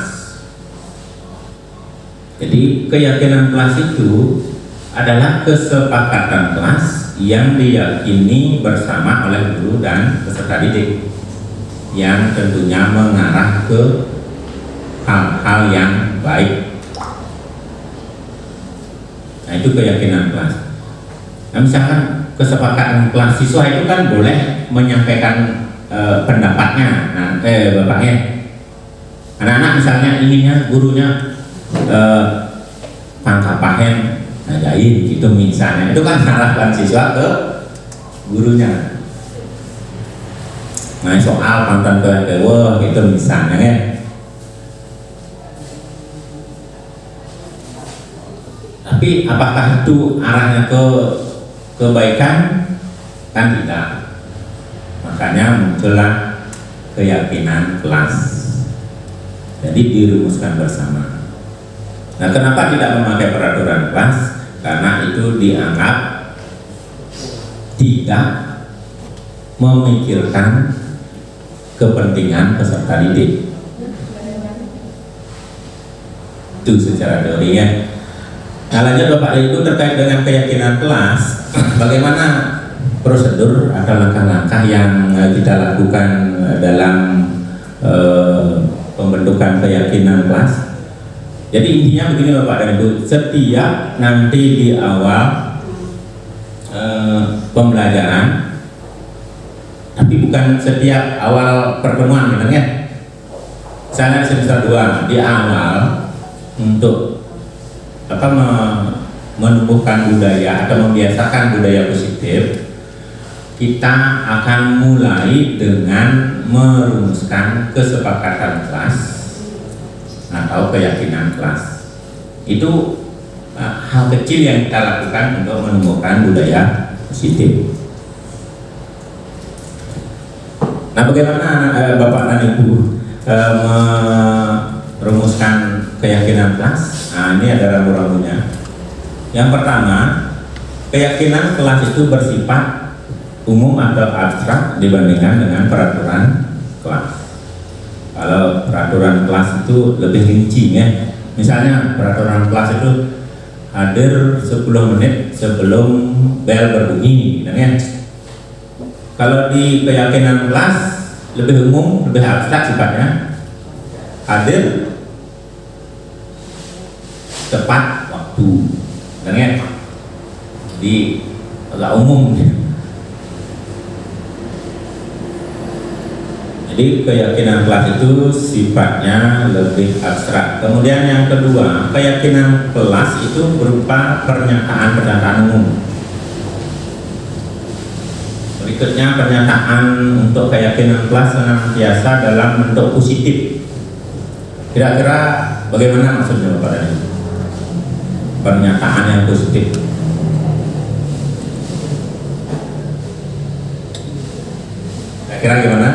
Speaker 1: Jadi keyakinan kelas itu adalah kesepakatan kelas yang diyakini bersama oleh guru dan peserta didik, yang tentunya mengarah ke hal-hal yang baik. Nah, itu keyakinan kelas. Nah, misalkan kesepakatan kelas, siswa itu kan boleh menyampaikan pendapatnya. Nah, bapaknya, anak-anak misalnya inginnya gurunya pangkapahen ngajain gitu misalnya, itu kan harapan siswa ke gurunya. Nah, soal pantan kewa gitu misalnya ya. Tapi apakah itu arahnya ke kebaikan? Kan tidak. Makanya muncullah keyakinan kelas. Jadi dirumuskan bersama. Nah, kenapa tidak memakai peraturan kelas? Karena itu dianggap tidak memikirkan kepentingan peserta didik. Itu secara teorinya. Nah, lanjut Bapak Ibu, terkait dengan keyakinan kelas, bagaimana prosedur atau langkah-langkah yang kita lakukan dalam pembentukan keyakinan kelas? Jadi intinya begini Bapak dan Ibu, setiap nanti di awal pembelajaran, tapi bukan setiap awal pertemuan gitu ya. Misalnya semester 2 di awal untuk menumbuhkan budaya atau membiasakan budaya positif, kita akan mulai dengan merumuskan kesepakatan kelas atau keyakinan kelas. Itu hal kecil yang kita lakukan untuk menumbuhkan budaya positif. Nah, bagaimana Bapak dan Ibu merumuskan keyakinan kelas Nah, ini ada rambu-rambunya. Yang pertama, keyakinan kelas itu bersifat umum atau abstrak dibandingkan dengan peraturan kelas. Kalau peraturan kelas itu lebih rinci ya. Misalnya peraturan kelas itu hadir 10 menit sebelum bel berbunyi, gitu ya. Kalau di keyakinan kelas lebih umum, lebih abstrak sifatnya, hadir tepat waktu, gitu ya. Jadi agak umum. Jadi keyakinan kelas itu sifatnya lebih abstrak. Kemudian yang kedua, keyakinan kelas itu berupa pernyataan umum. Berikutnya pernyataan untuk keyakinan kelas senantiasa dalam bentuk positif. Kira-kira bagaimana maksudnya Bapak dan Ibu? Pernyataan yang positif. Kira-kira gimana?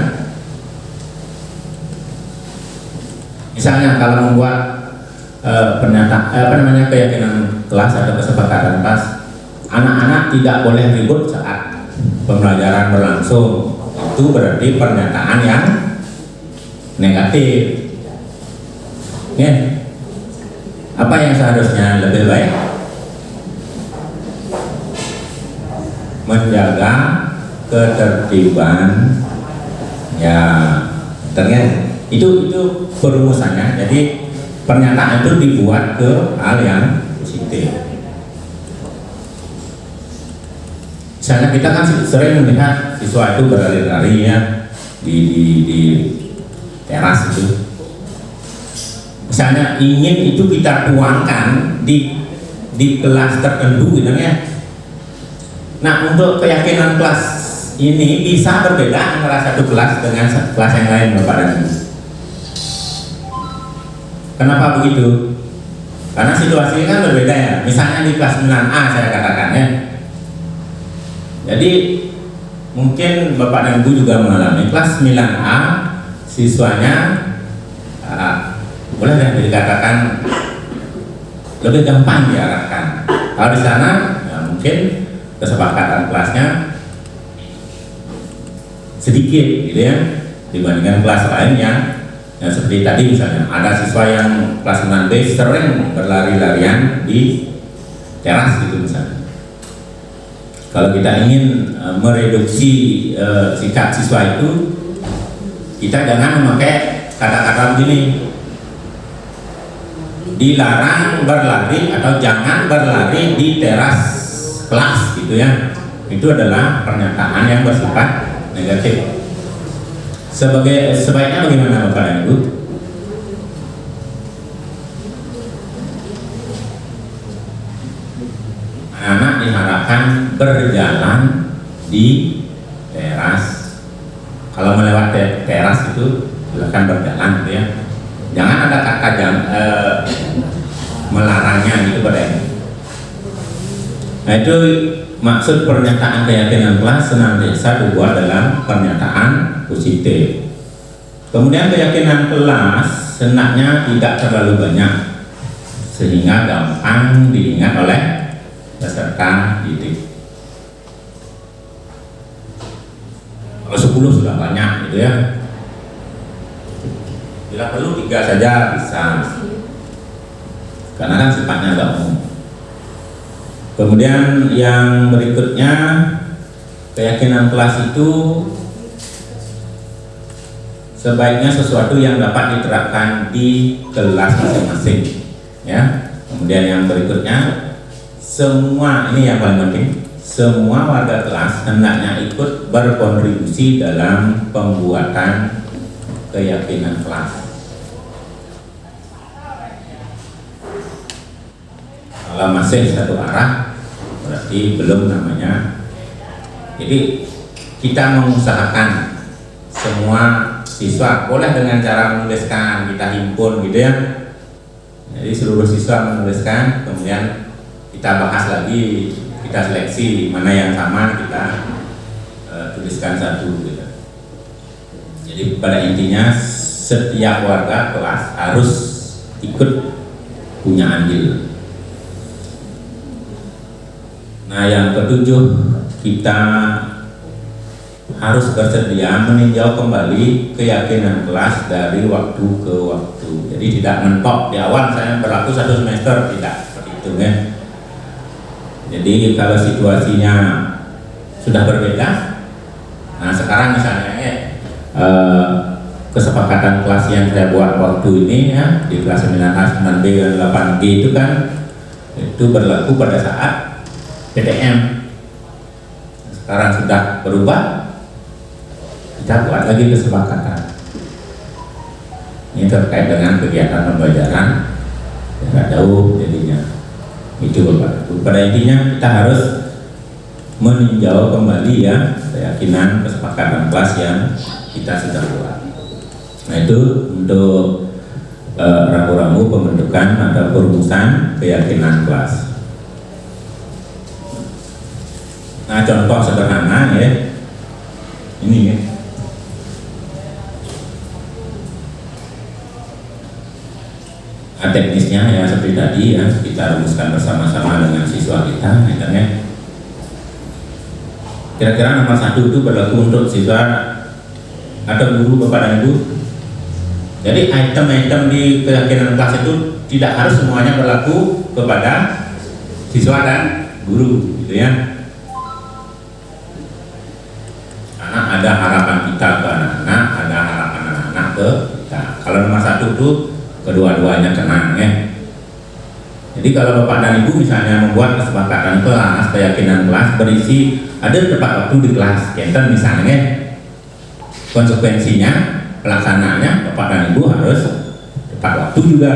Speaker 1: Misalnya kalau membuat keyakinan kelas atau kesepakatan kelas, anak-anak tidak boleh ribut saat pembelajaran berlangsung, itu berarti pernyataan yang negatif. Ya. Apa yang seharusnya lebih baik? Menjaga ketertiban, ya, ternyata itu perumusannya. Jadi pernyataan itu dibuat ke hal yang positif. Misalnya kita kan sering melihat siswa itu berlari-lari ya di teras itu. Misalnya ingin itu kita tuangkan di kelas tertentu gitu ya. Nah, untuk keyakinan kelas ini bisa berbeda antara satu kelas dengan kelas yang lain Bapak dan Ibu. Kenapa begitu? Karena situasinya kan berbeda ya. Misalnya di kelas 9A saya katakan ya. Jadi mungkin Bapak dan Ibu juga mengalami kelas 9A siswanya boleh dikatakan lebih gampang diarahkan. Kalau di sana ya mungkin kesepakatan kelasnya sedikit gitu ya dibandingkan kelas lain yang seperti tadi misalnya ada siswa yang kelas 9B sering berlari-larian di teras gitu misalnya. Kalau kita ingin mereduksi sikap siswa itu, kita jangan memakai kata-kata begini, dilarang berlari atau jangan berlari di teras kelas gitu ya. Itu adalah pernyataan yang bersifat negatif. Sebaiknya bagaimana Bapak dan Ibu? Anak diharapkan berjalan di teras. Kalau melewati teras itu silakan berjalan gitu ya. Jangan ada kata melarangnya gitu pada ini. Nah itu maksud pernyataan keyakinan kelas senantiasa dibuat dalam pernyataan positif. Kemudian keyakinan kelas hendaknya tidak terlalu banyak sehingga gampang diingat oleh peserta didik. Kalau 10 sudah banyak gitu ya. Bila perlu 3 saja bisa. Karena kan sifatnya agak umum. Kemudian yang berikutnya, keyakinan kelas itu sebaiknya sesuatu yang dapat diterapkan di kelas masing-masing ya. Kemudian yang berikutnya, semua, ini yang paling penting, semua warga kelas hendaknya ikut berkontribusi dalam pembuatan keyakinan kelas. Kalau masih satu arah berarti belum namanya. Jadi kita mengusahakan semua siswa boleh dengan cara menuliskan, kita himpun gitu ya. Jadi seluruh siswa menuliskan, kemudian kita bahas lagi, kita seleksi mana yang sama, kita tuliskan satu gitu. Jadi pada intinya setiap warga kelas harus ikut punya andil. Nah, yang ketujuh, kita harus bersedia meninjau kembali keyakinan kelas dari waktu ke waktu. Jadi tidak mentok di awal saya berlaku 1 semester, tidak seperti itu ya. Jadi kalau situasinya sudah berbeda, nah sekarang misalnya kesepakatan kelas yang saya buat waktu ini ya di kelas 9A, 9B dan 8G itu kan itu berlaku pada saat PTM. Sekarang sudah berubah, kita buat lagi kesepakatan. Ini terkait dengan kegiatan pembelajaran jarak jauh jadinya. Itu Bapak Ibu. Pada intinya kita harus meninjau kembali ya keyakinan kesepakatan kelas yang kita sudah buat. Nah itu untuk rambu-rambu pembentukan atau perumusan keyakinan kelas. Nah contoh sederhana ya, ini ya. Nah, teknisnya ya seperti tadi ya kita rumuskan bersama-sama dengan siswa kita, misalnya. Kira-kira nomor 1 itu berlaku untuk siswa atau guru Bapak dan Ibu. Jadi item-item di keyakinan kelas itu tidak harus semuanya berlaku kepada siswa dan guru, gitu ya. Karena ada harapan kita ke anak-anak, ada harapan anak-anak ke kita. Kalau nomor 1 itu kedua-duanya kena ya. Jadi kalau Bapak dan Ibu misalnya membuat kesepakatan kelas, keyakinan kelas berisi ada tepat waktu di kelas, enten misalnya konsekuensinya pelaksanaannya Bapak dan Ibu harus tepat waktu juga.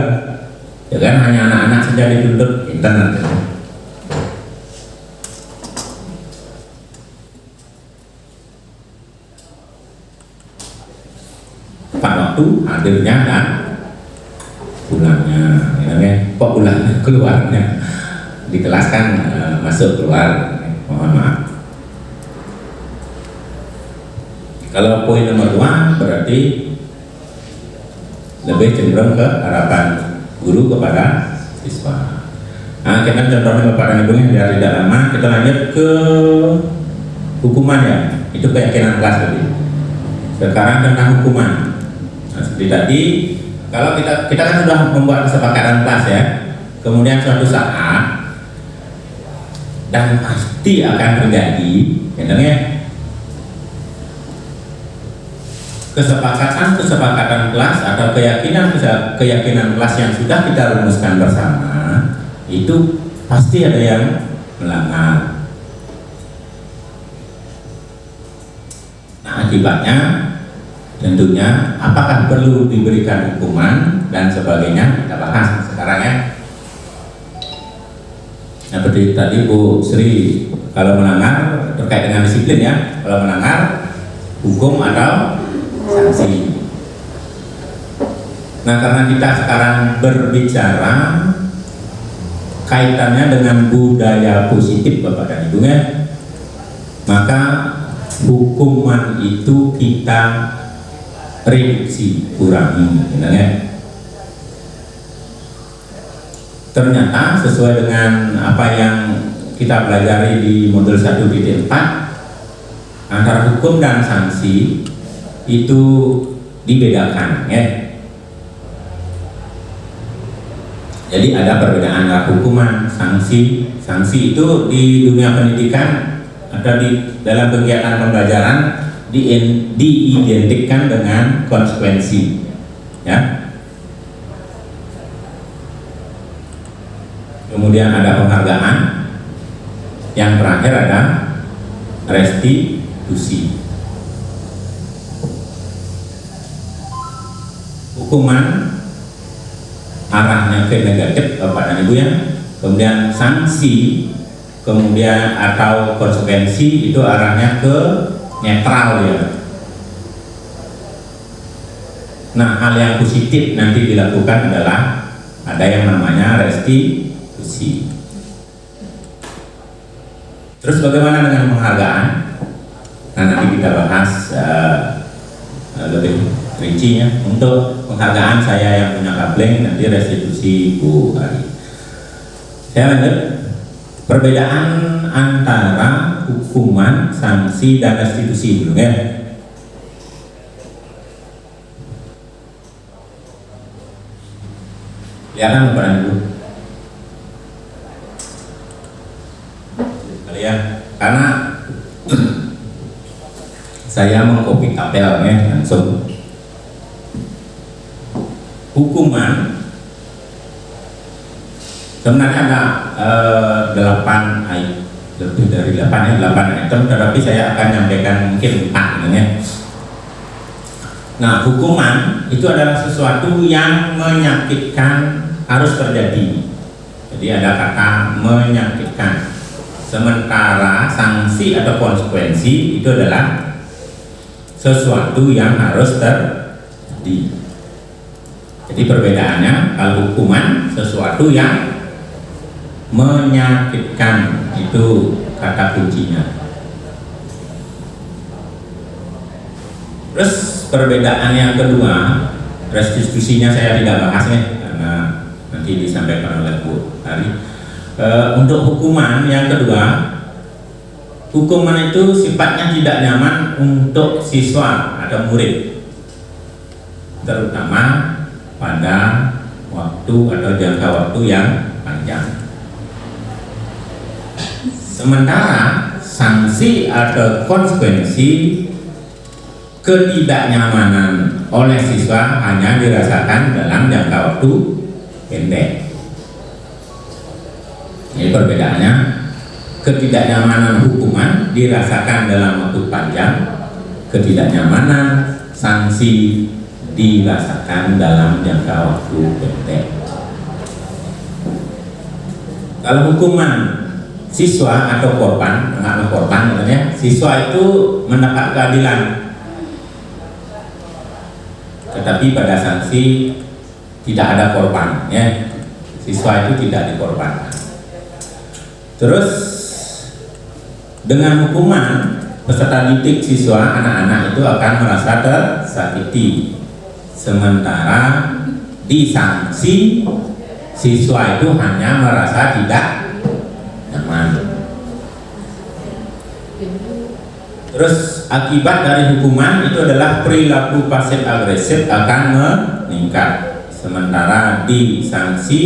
Speaker 1: Jangan hanya anak-anak saja dituntut internet. Tepat waktu hadirnya dan pulangnya, ya, kok pulangnya keluarnya di kelas kan masuk keluar, mohon maaf. Kalau poin nomor 2 berarti lebih cenderung ke harapan guru kepada siswa. Nah, kita contohnya Bapak dan Ibu yang biar tidak lama, kita lanjut ke hukuman ya, itu keyakinan kelas tadi. Sekarang tentang hukuman. Nah, seperti tadi, kalau kita kan sudah membuat kesepakatan kelas ya, kemudian suatu saat dan pasti akan terjadi, ya, kesepakatan kelas atau keyakinan kelas yang sudah kita rumuskan bersama itu pasti ada yang melanggar. Nah akibatnya tentunya apakah perlu diberikan hukuman dan sebagainya kita bahas sekarang ya. Nah, seperti tadi Bu Sri, kalau melanggar terkait dengan disiplin ya, kalau melanggar hukum atau sanksi. Nah karena kita sekarang berbicara kaitannya dengan budaya positif Bapak dan Ibu ya, maka hukuman itu kita reduksi, kurangi ya. Ternyata sesuai dengan apa yang kita pelajari di modul 1.4, antara hukum dan sanksi itu dibedakan ya. Jadi ada perbedaan antara hukuman, sanksi. Sanksi itu di dunia pendidikan atau di dalam kegiatan pembelajaran diidentikan dengan konsekuensi ya. Kemudian ada penghargaan, yang terakhir ada restitusi. Hukuman arahnya ke negatif Bapak dan Ibu ya, kemudian sanksi kemudian atau konsekuensi itu arahnya ke netral ya. Nah hal yang positif nanti dilakukan adalah ada yang namanya restitusi. Terus bagaimana dengan penghargaan? Nah nanti kita bahas lebih rincinya. Untuk penghargaan saya yang punya kabling, nanti restitusi Bu Hari. Saya lanjut. Perbedaan antara hukuman, sanksi, dan restitusi dulu ya. Kelihatan Bapak Ibu? Ya, karena saya mengcopy tabelnya langsung. Hukuman sebenarnya ada 8 lebih dari 8 item, tetapi saya akan menyampaikan mungkin 4 ya. Nah, hukuman itu adalah sesuatu yang menyakitkan harus terjadi. Jadi ada kata menyakitkan. Sementara sanksi atau konsekuensi itu adalah sesuatu yang harus terjadi. Jadi perbedaannya, kalau hukuman sesuatu yang menyakitkan, itu kata kuncinya. Terus perbedaan yang kedua, restitusinya saya tidak bahas nih, karena nanti disampaikan oleh Bu Hari. Untuk hukuman yang kedua, hukuman itu sifatnya tidak nyaman untuk siswa atau murid, terutama pada waktu atau jangka waktu yang panjang. Sementara sanksi atau konsekuensi ketidaknyamanan oleh siswa hanya dirasakan dalam jangka waktu pendek. Ini perbedaannya, ketidaknyamanan hukuman dirasakan dalam waktu panjang, ketidaknyamanan sanksi dirasakan dalam jangka waktu pendek. Kalau hukuman siswa atau korban, anak korban katanya, siswa itu mendapat keadilan, tetapi pada sanksi tidak ada korban, ya. Siswa itu tidak dikorbankan. Terus dengan hukuman, peserta didik siswa anak-anak itu akan merasa tersakiti. Sementara di sanksi, siswa itu hanya merasa tidak nyaman. Terus akibat dari hukuman itu adalah perilaku pasif agresif akan meningkat. Sementara di sanksi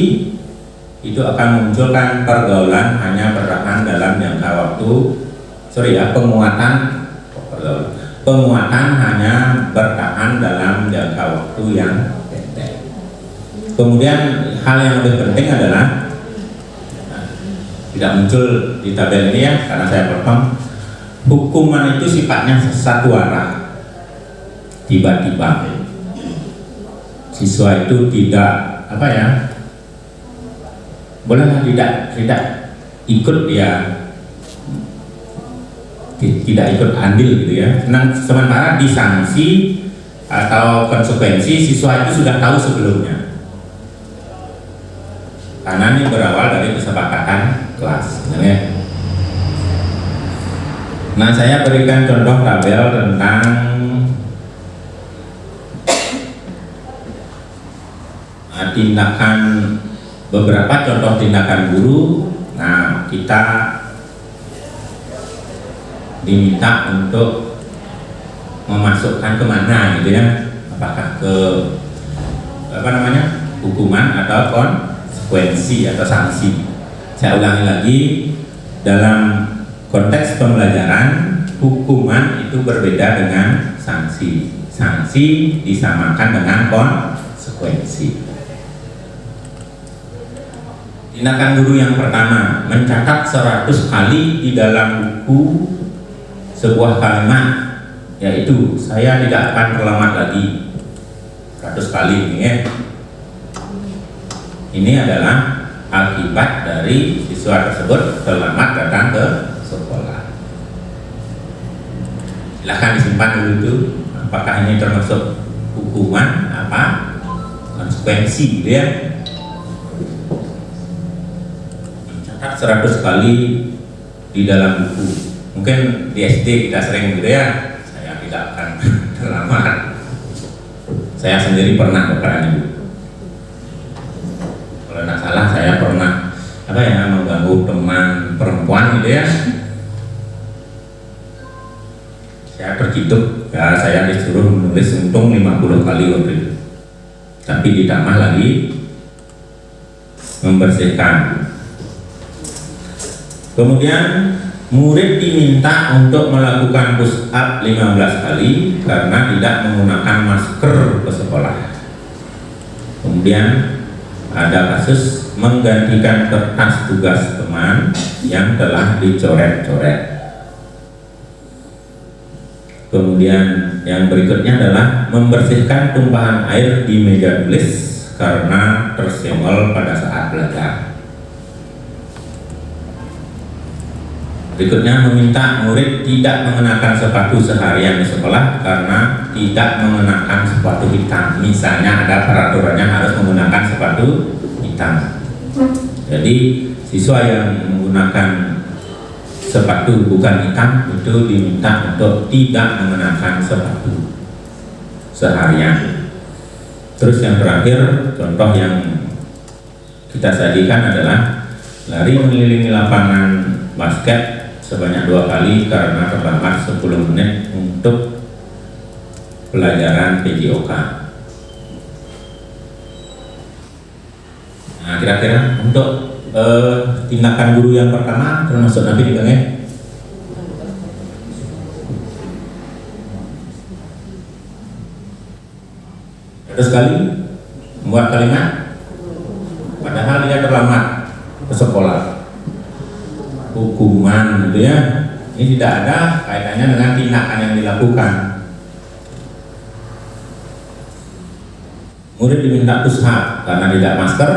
Speaker 1: itu akan memunculkan pergaulan hanya bertahan dalam jangka waktu, penguatan hanya bertahan dalam jangka waktu yang pendek. Kemudian hal yang lebih penting adalah, tidak muncul di tabel ini ya, karena saya potong. Hukuman itu sifatnya satu arah. Tiba-tiba siswa itu tidak bolehlah tidak ikut dia, tidak ikut andil gitu ya. Sementara di sanksi atau konsekuensi, siswa itu sudah tahu sebelumnya, karena ini berawal dari kesepakatan kelas ya. Nah, saya berikan contoh tabel tentang tindakan, beberapa contoh tindakan guru. Nah, kita diminta untuk memasukkan kemana gitu ya, apakah ke hukuman atau konsekuensi atau sanksi. Saya ulangi lagi, dalam konteks pembelajaran, hukuman itu berbeda dengan sanksi. Sanksi disamakan dengan konsekuensi. Tindakan guru yang pertama, mencatat 100 kali di dalam buku sebuah kalimat, yaitu saya tidak akan terlambat lagi. 100 kali ini ya. Ini adalah akibat dari siswa tersebut terlambat datang ke sekolah. Silahkan disimpan dulu itu, apakah ini termasuk hukuman apa konsekuensi gitu ya. 100 kali di dalam buku. Mungkin di SD kita sering gitu ya, saya tidak akan terlambat. Saya sendiri pernah Bapak dan Ibu. Kalau tidak salah saya pernah mengganggu teman perempuan gitu ya. Saya terhitung, ya saya disuruh menulis untung 50 kali waktu itu. Tapi ditambah lagi membersihkan. Kemudian murid diminta untuk melakukan push up 15 kali karena tidak menggunakan masker ke sekolah. Kemudian ada kasus menggantikan kertas tugas teman yang telah dicoret-coret. Kemudian yang berikutnya adalah membersihkan tumpahan air di meja tulis karena tersenggol pada saat belajar. Berikutnya meminta murid tidak mengenakan sepatu seharian di sekolah karena tidak mengenakan sepatu hitam. Misalnya ada peraturannya harus menggunakan sepatu hitam. Jadi siswa yang menggunakan sepatu bukan hitam itu diminta untuk tidak mengenakan sepatu seharian. Terus yang terakhir, contoh yang kita sajikan adalah lari mengelilingi lapangan basket sebanyak 2 kali karena terlambat 10 menit untuk pelajaran PJOK. Nah, kira-kira untuk tindakan guru yang pertama termasuk nanti diganggu. Terus kali membuat kalimat padahal dia terlambat ke sekolah. Hukuman gitu ya, ini tidak ada kaitannya dengan tindakan yang dilakukan. Murid diminta push up karena tidak masker,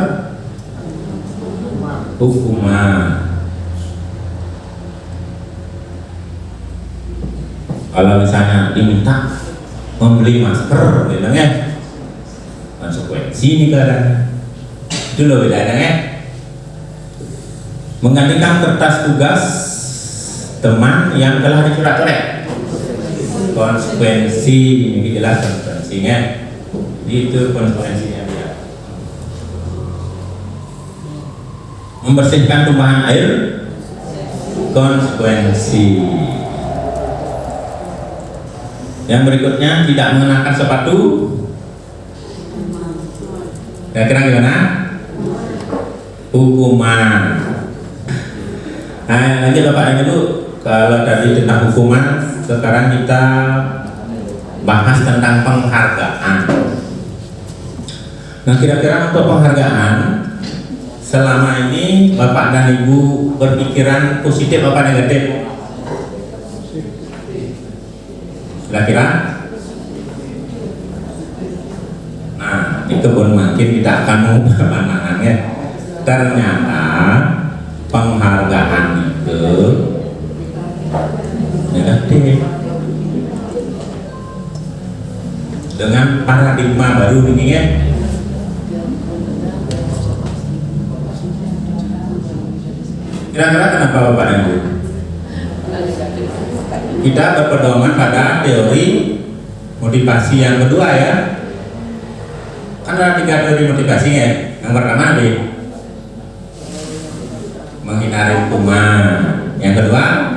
Speaker 1: hukuman. Kalau misalnya diminta membeli masker, bilangnya konsekuensi ini keadaan. Itu loh bedanya. Menggantikan kertas tugas teman yang telah dicoret-coret, konsekuensi ini jelas konsekuensinya. Itu konsekuensinya dia. Membersihkan tumpahan air, konsekuensi. Yang berikutnya tidak mengenakan sepatu. Kira-kira gimana? Hukuman. Nah, lanjut Bapak dan Ibu, kalau tadi tentang hukuman, sekarang kita bahas tentang penghargaan. Nah, kira-kira untuk penghargaan, selama ini Bapak dan Ibu berpikiran positif apa negatif? Kira-kira? Nah, itu pun makin kita akan mengubah pandangannya. Ternyata penghargaan itu negatif. Dengan paradigma baru ini ya. Kira-kira kenapa Bapak dan Ibu? Kita berpedoman pada teori motivasi yang kedua ya. Kan ada 3 teori motivasi ya. Yang pertama menghindari hukuman, yang kedua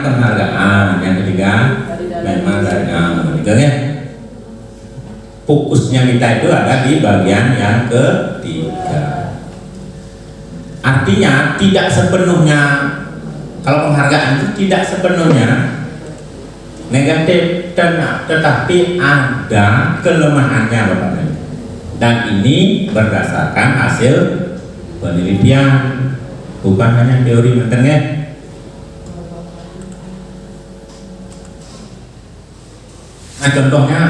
Speaker 1: penghargaan, yang ketiga memang ya. Fokusnya kita itu ada di bagian yang ketiga. Artinya tidak sepenuhnya, kalau penghargaan itu tidak sepenuhnya negatif, tetapi ada kelemahannya Bapak. Dan ini berdasarkan hasil penelitian, bukan hanya teori menternya. Nah, contohnya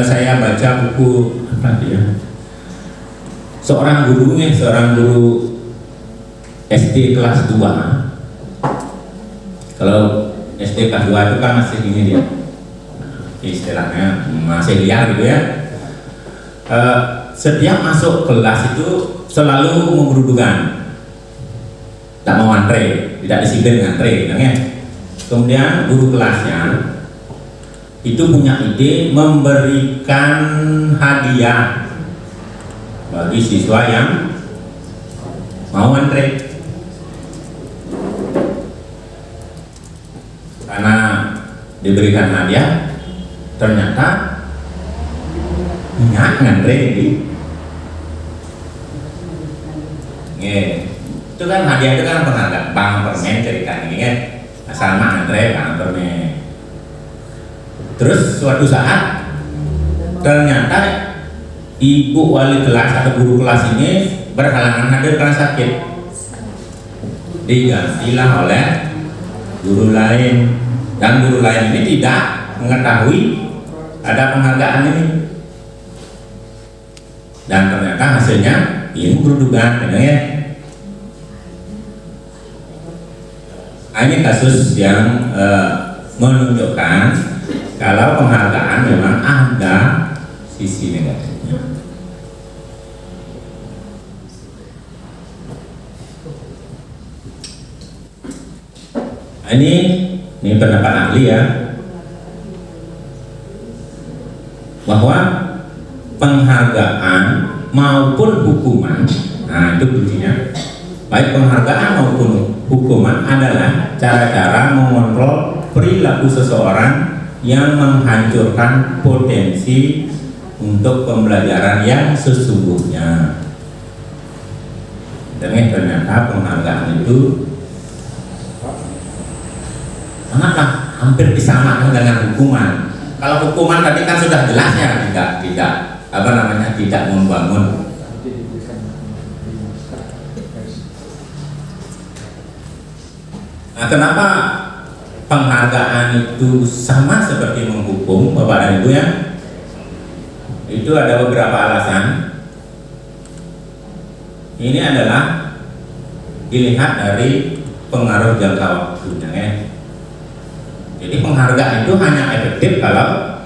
Speaker 1: saya baca buku apa dia? Seorang guru SD kelas 2. Kalau SD kelas 2 itu kan masih ini dia, istilahnya masih liar gitu ya. Setiap masuk kelas itu selalu menggerudukan, tak mau antre, tidak disiplin antre, gitu ya. Kemudian guru kelasnya itu punya ide memberikan hadiah bagi siswa yang mau antre. Karena diberikan hadiah, ternyata nggak ngantre ini. Itu kan hadiah itu kan penghargaan bang permen ceritanya kan, asal mah ngantre bang permen. Terus suatu saat ternyata ibu wali kelas atau guru kelas ini berhalangan hadir karena sakit, digantilah oleh guru lain, dan guru lain ini tidak mengetahui ada penghargaan ini, dan ternyata hasilnya ini kerudukan ya. Ini kasus yang menunjukkan kalau penghargaan memang ada sisi negatifnya. Ini pendapat ahli ya, bahwa penghargaan maupun hukuman, nah itu kuncinya, baik penghargaan maupun hukuman adalah cara-cara mengontrol perilaku seseorang yang menghancurkan potensi untuk pembelajaran yang sesungguhnya. Dan ternyata penghargaan itu sangatlah hampir disamakan dengan hukuman. Kalau hukuman tadi kan sudah jelas ya, tidak membangun. Nah, kenapa penghargaan itu sama seperti menghukum, Bapak dan Ibu ya? Itu ada beberapa alasan. Ini adalah dilihat dari pengaruh jangka waktunya ya. Jadi penghargaan itu hanya efektif kalau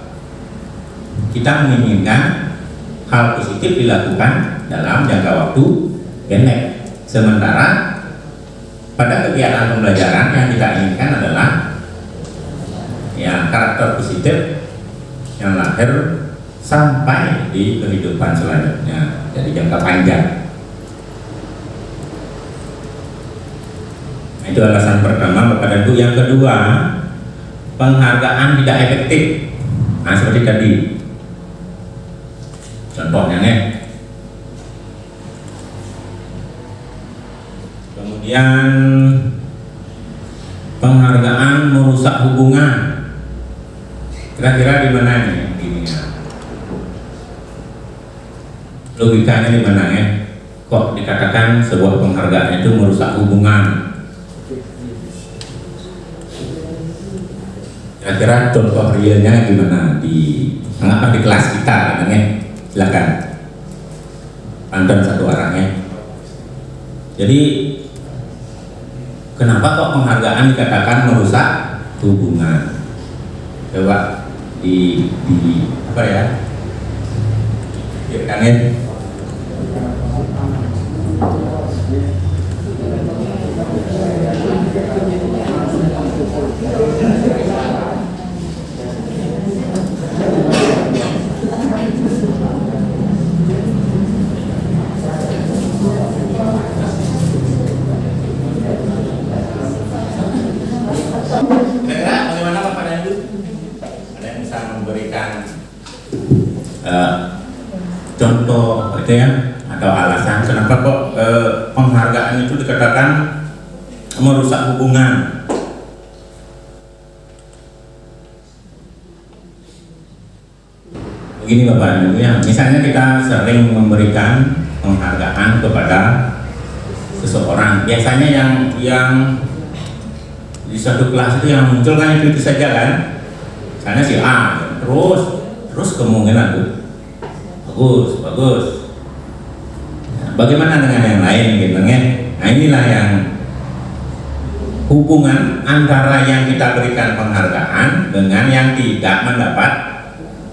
Speaker 1: kita menginginkan hal positif dilakukan dalam jangka waktu pendek. Sementara pada kegiatan pembelajaran yang kita inginkan adalah ya karakter positif yang lahir sampai di kehidupan selanjutnya, jadi jangka panjang. Nah, itu alasan pertama Bapak dan Ibu. Yang kedua, penghargaan tidak efektif. Nah, seperti tadi contohnya nih. Kemudian penghargaan merusak hubungan. Kira-kira di mana nih ininya? Logikanya di mana ya? Kok dikatakan sebuah penghargaan itu merusak hubungan? Kira-kira contoh realnya gimana di kelas kita katanya? Silakan pantun satu orang ya. Jadi kenapa kok penghargaan dikatakan merusak hubungan? Coba di apa ya? Pikirkan. Contoh itu ya, atau alasan kenapa kok penghargaan itu dikatakan merusak hubungan. Begini Bapak Ibu ya, misalnya kita sering memberikan penghargaan kepada seseorang, biasanya yang di satu kelas itu yang muncul kan itu saja kan, misalnya si A terus kemungkinan tuh bagus. Nah, bagaimana dengan yang lain gitu ya? Nah, inilah yang hubungan antara yang kita berikan penghargaan dengan yang tidak mendapat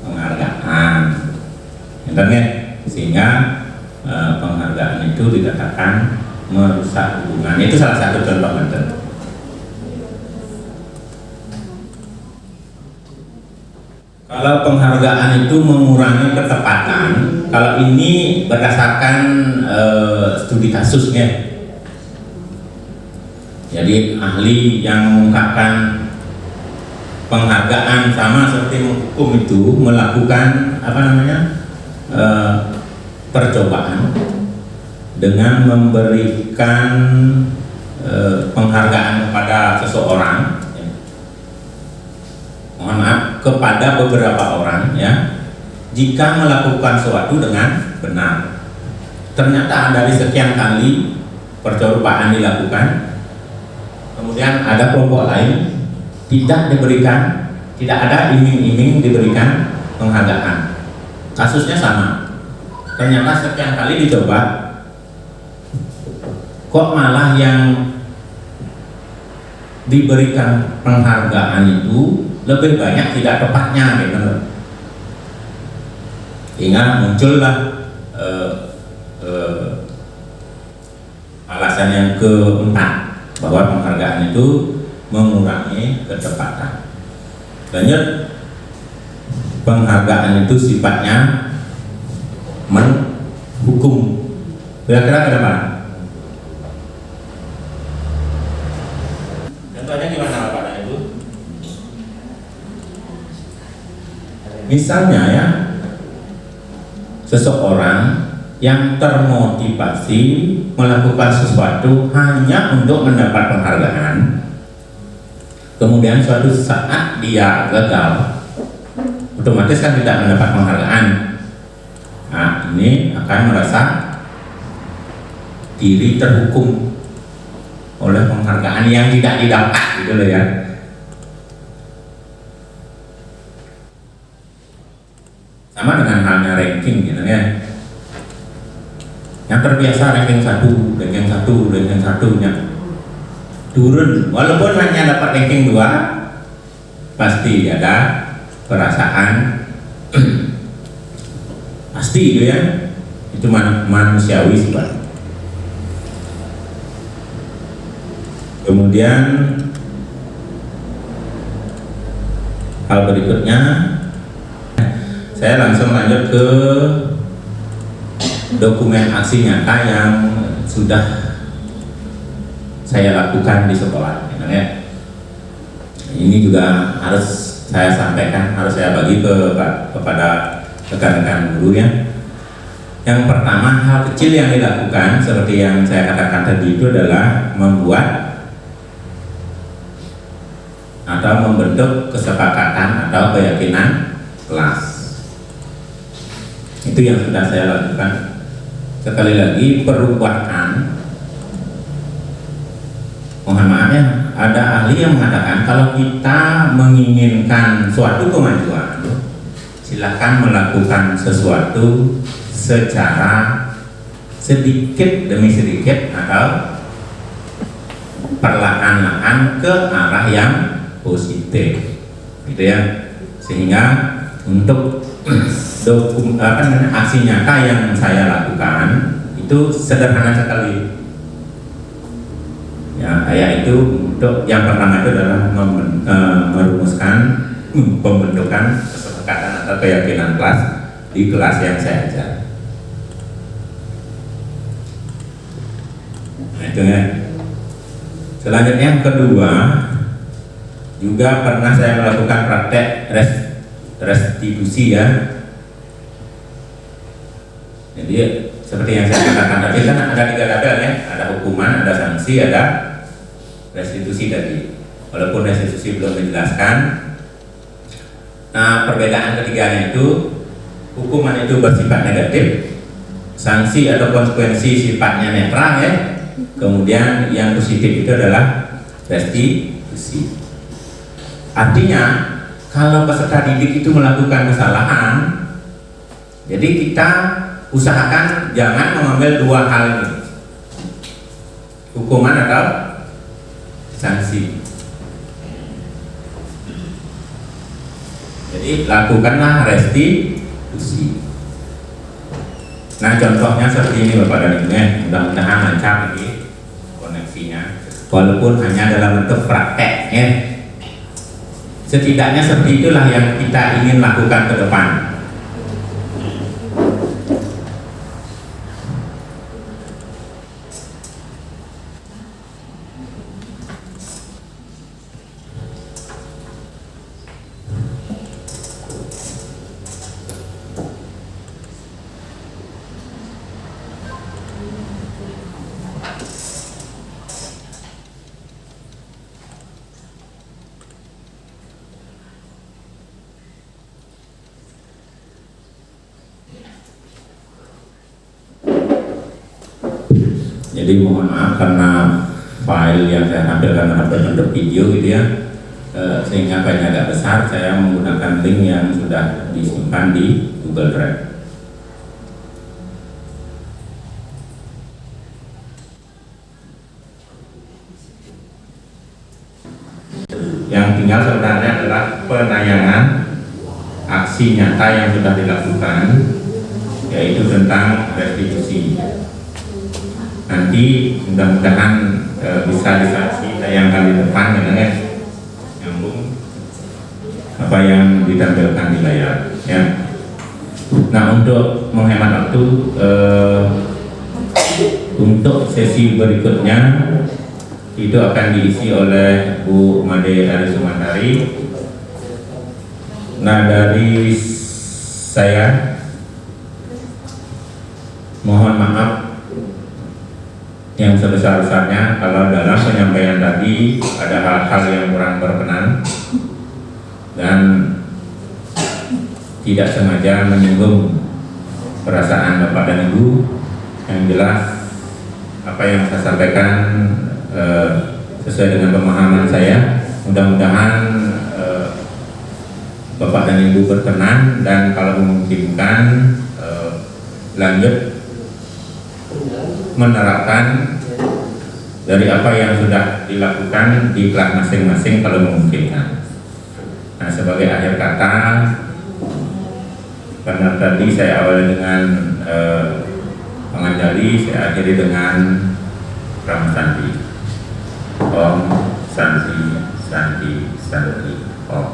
Speaker 1: penghargaan. Internet sehingga penghargaan itu dikatakan merusak hubungan. Itu salah satu contoh contoh. Kalau penghargaan itu mengurangi ketepatan, kalau ini berdasarkan studi kasusnya. Jadi ahli yang mengungkapkan penghargaan sama seperti menghukum itu melakukan percobaan dengan memberikan penghargaan kepada seseorang, mohon maaf, kepada beberapa orang ya, jika melakukan sesuatu dengan benar. Ternyata dari sekian kali percobaan dilakukan, kemudian ada kelompok lain tidak diberikan, tidak ada iming-iming diberikan penghargaan. Kasusnya sama. Ternyata sekian kali dicoba, kok malah yang diberikan penghargaan itu lebih banyak tidak tepatnya gitu loh. Hingga muncullah alasan yang keempat, bahwa penghargaan itu mengurangi ketepatan. Banyak penghargaan itu sifatnya menghukum. Kira-kira ke depan. Contohnya gimana Pak Ibu? Misalnya ya, seseorang yang termotivasi melakukan sesuatu hanya untuk mendapat penghargaan, kemudian suatu saat dia gagal, otomatis kan tidak mendapat penghargaan. Nah, ini akan merasa diri terhukum oleh penghargaan yang tidak didapat, gitu loh ya. Sama dengan halnya ranking gitu ya. Yang terbiasa ranking 1, ranking 1, ranking 1-nya turun, walaupun hanya dapat ranking 2, pasti ada perasaan pasti itu ya, itu manusiawi sih Pak. Kemudian hal berikutnya, saya langsung lanjut ke dokumen aksi nyata yang sudah saya lakukan di sekolah ya. Ini juga harus saya sampaikan, harus saya bagi kepada rekan-rekan guru ya. Yang pertama, hal kecil yang dilakukan seperti yang saya katakan tadi itu adalah membuat atau membentuk kesepakatan atau keyakinan kelas. Itu yang sudah saya lakukan. Sekali lagi, perubahan, mohon maaf ya, ada ahli yang mengatakan kalau kita menginginkan suatu kemajuan, silahkan melakukan sesuatu secara sedikit demi sedikit atau perlahan-lahan ke arah yang positif, gitu ya. Sehingga untuk aksi nyata yang saya lakukan itu sederhana sekali. Ya, kayak itu untuk yang pertama itu adalah merumuskan pembentukan kesepakatan atau keyakinan kelas di kelas yang saya ajar. Nah, itu ya. Selanjutnya yang kedua, juga pernah saya melakukan praktek restitusi ya. Jadi seperti yang saya katakan tadi kan ada 3 label ya, ada hukuman, ada sanksi, ada restitusi tadi. Walaupun restitusi belum dijelaskan. Nah, perbedaan ketiganya itu, hukuman itu bersifat negatif, sanksi atau konsekuensi sifatnya netral ya. Kemudian yang positif itu adalah restitusi. Artinya kalau peserta didik itu melakukan kesalahan, jadi kita usahakan jangan mengambil 2 hal ini, hukuman atau sanksi. Jadi lakukanlah restitusi. Nah, contohnya seperti ini Bapak dan Ibu ya, mudah-mudahan lancar ini koneksinya, walaupun hanya dalam bentuk praktek ya. Setidaknya seperti itulah yang kita ingin lakukan ke depan. Jadi mohon maaf karena file yang saya tampilkan adalah bentuk video gitu ya, sehingga filenya agak besar. Saya menggunakan link yang sudah disimpan di Google Drive. Yang tinggal sebenarnya adalah penayangan aksi nyata yang sudah dilakukan, yaitu tentang restitusi. Nanti mudah-mudahan bisa ditayangkan di depan ya, nyambung apa yang ditampilkan di layar ya. Nah, untuk menghemat waktu, untuk sesi berikutnya itu akan diisi oleh Bu Made Arisumandari. Nah, dari saya mohon maaf yang sebesar-besarnya kalau dalam penyampaian tadi ada hal-hal yang kurang berkenan dan tidak sengaja menyinggung perasaan Bapak dan Ibu. Yang jelas apa yang saya sampaikan sesuai dengan pemahaman saya. Mudah-mudahan Bapak dan Ibu berkenan, dan kalau memungkinkan lanjut menerapkan dari apa yang sudah dilakukan di kelas masing-masing kalau memungkinkan. Nah, sebagai akhir kata, karena tadi saya awali dengan penganjali, saya akhiri dengan Ram Santi. Om Santi Santi Santi Om.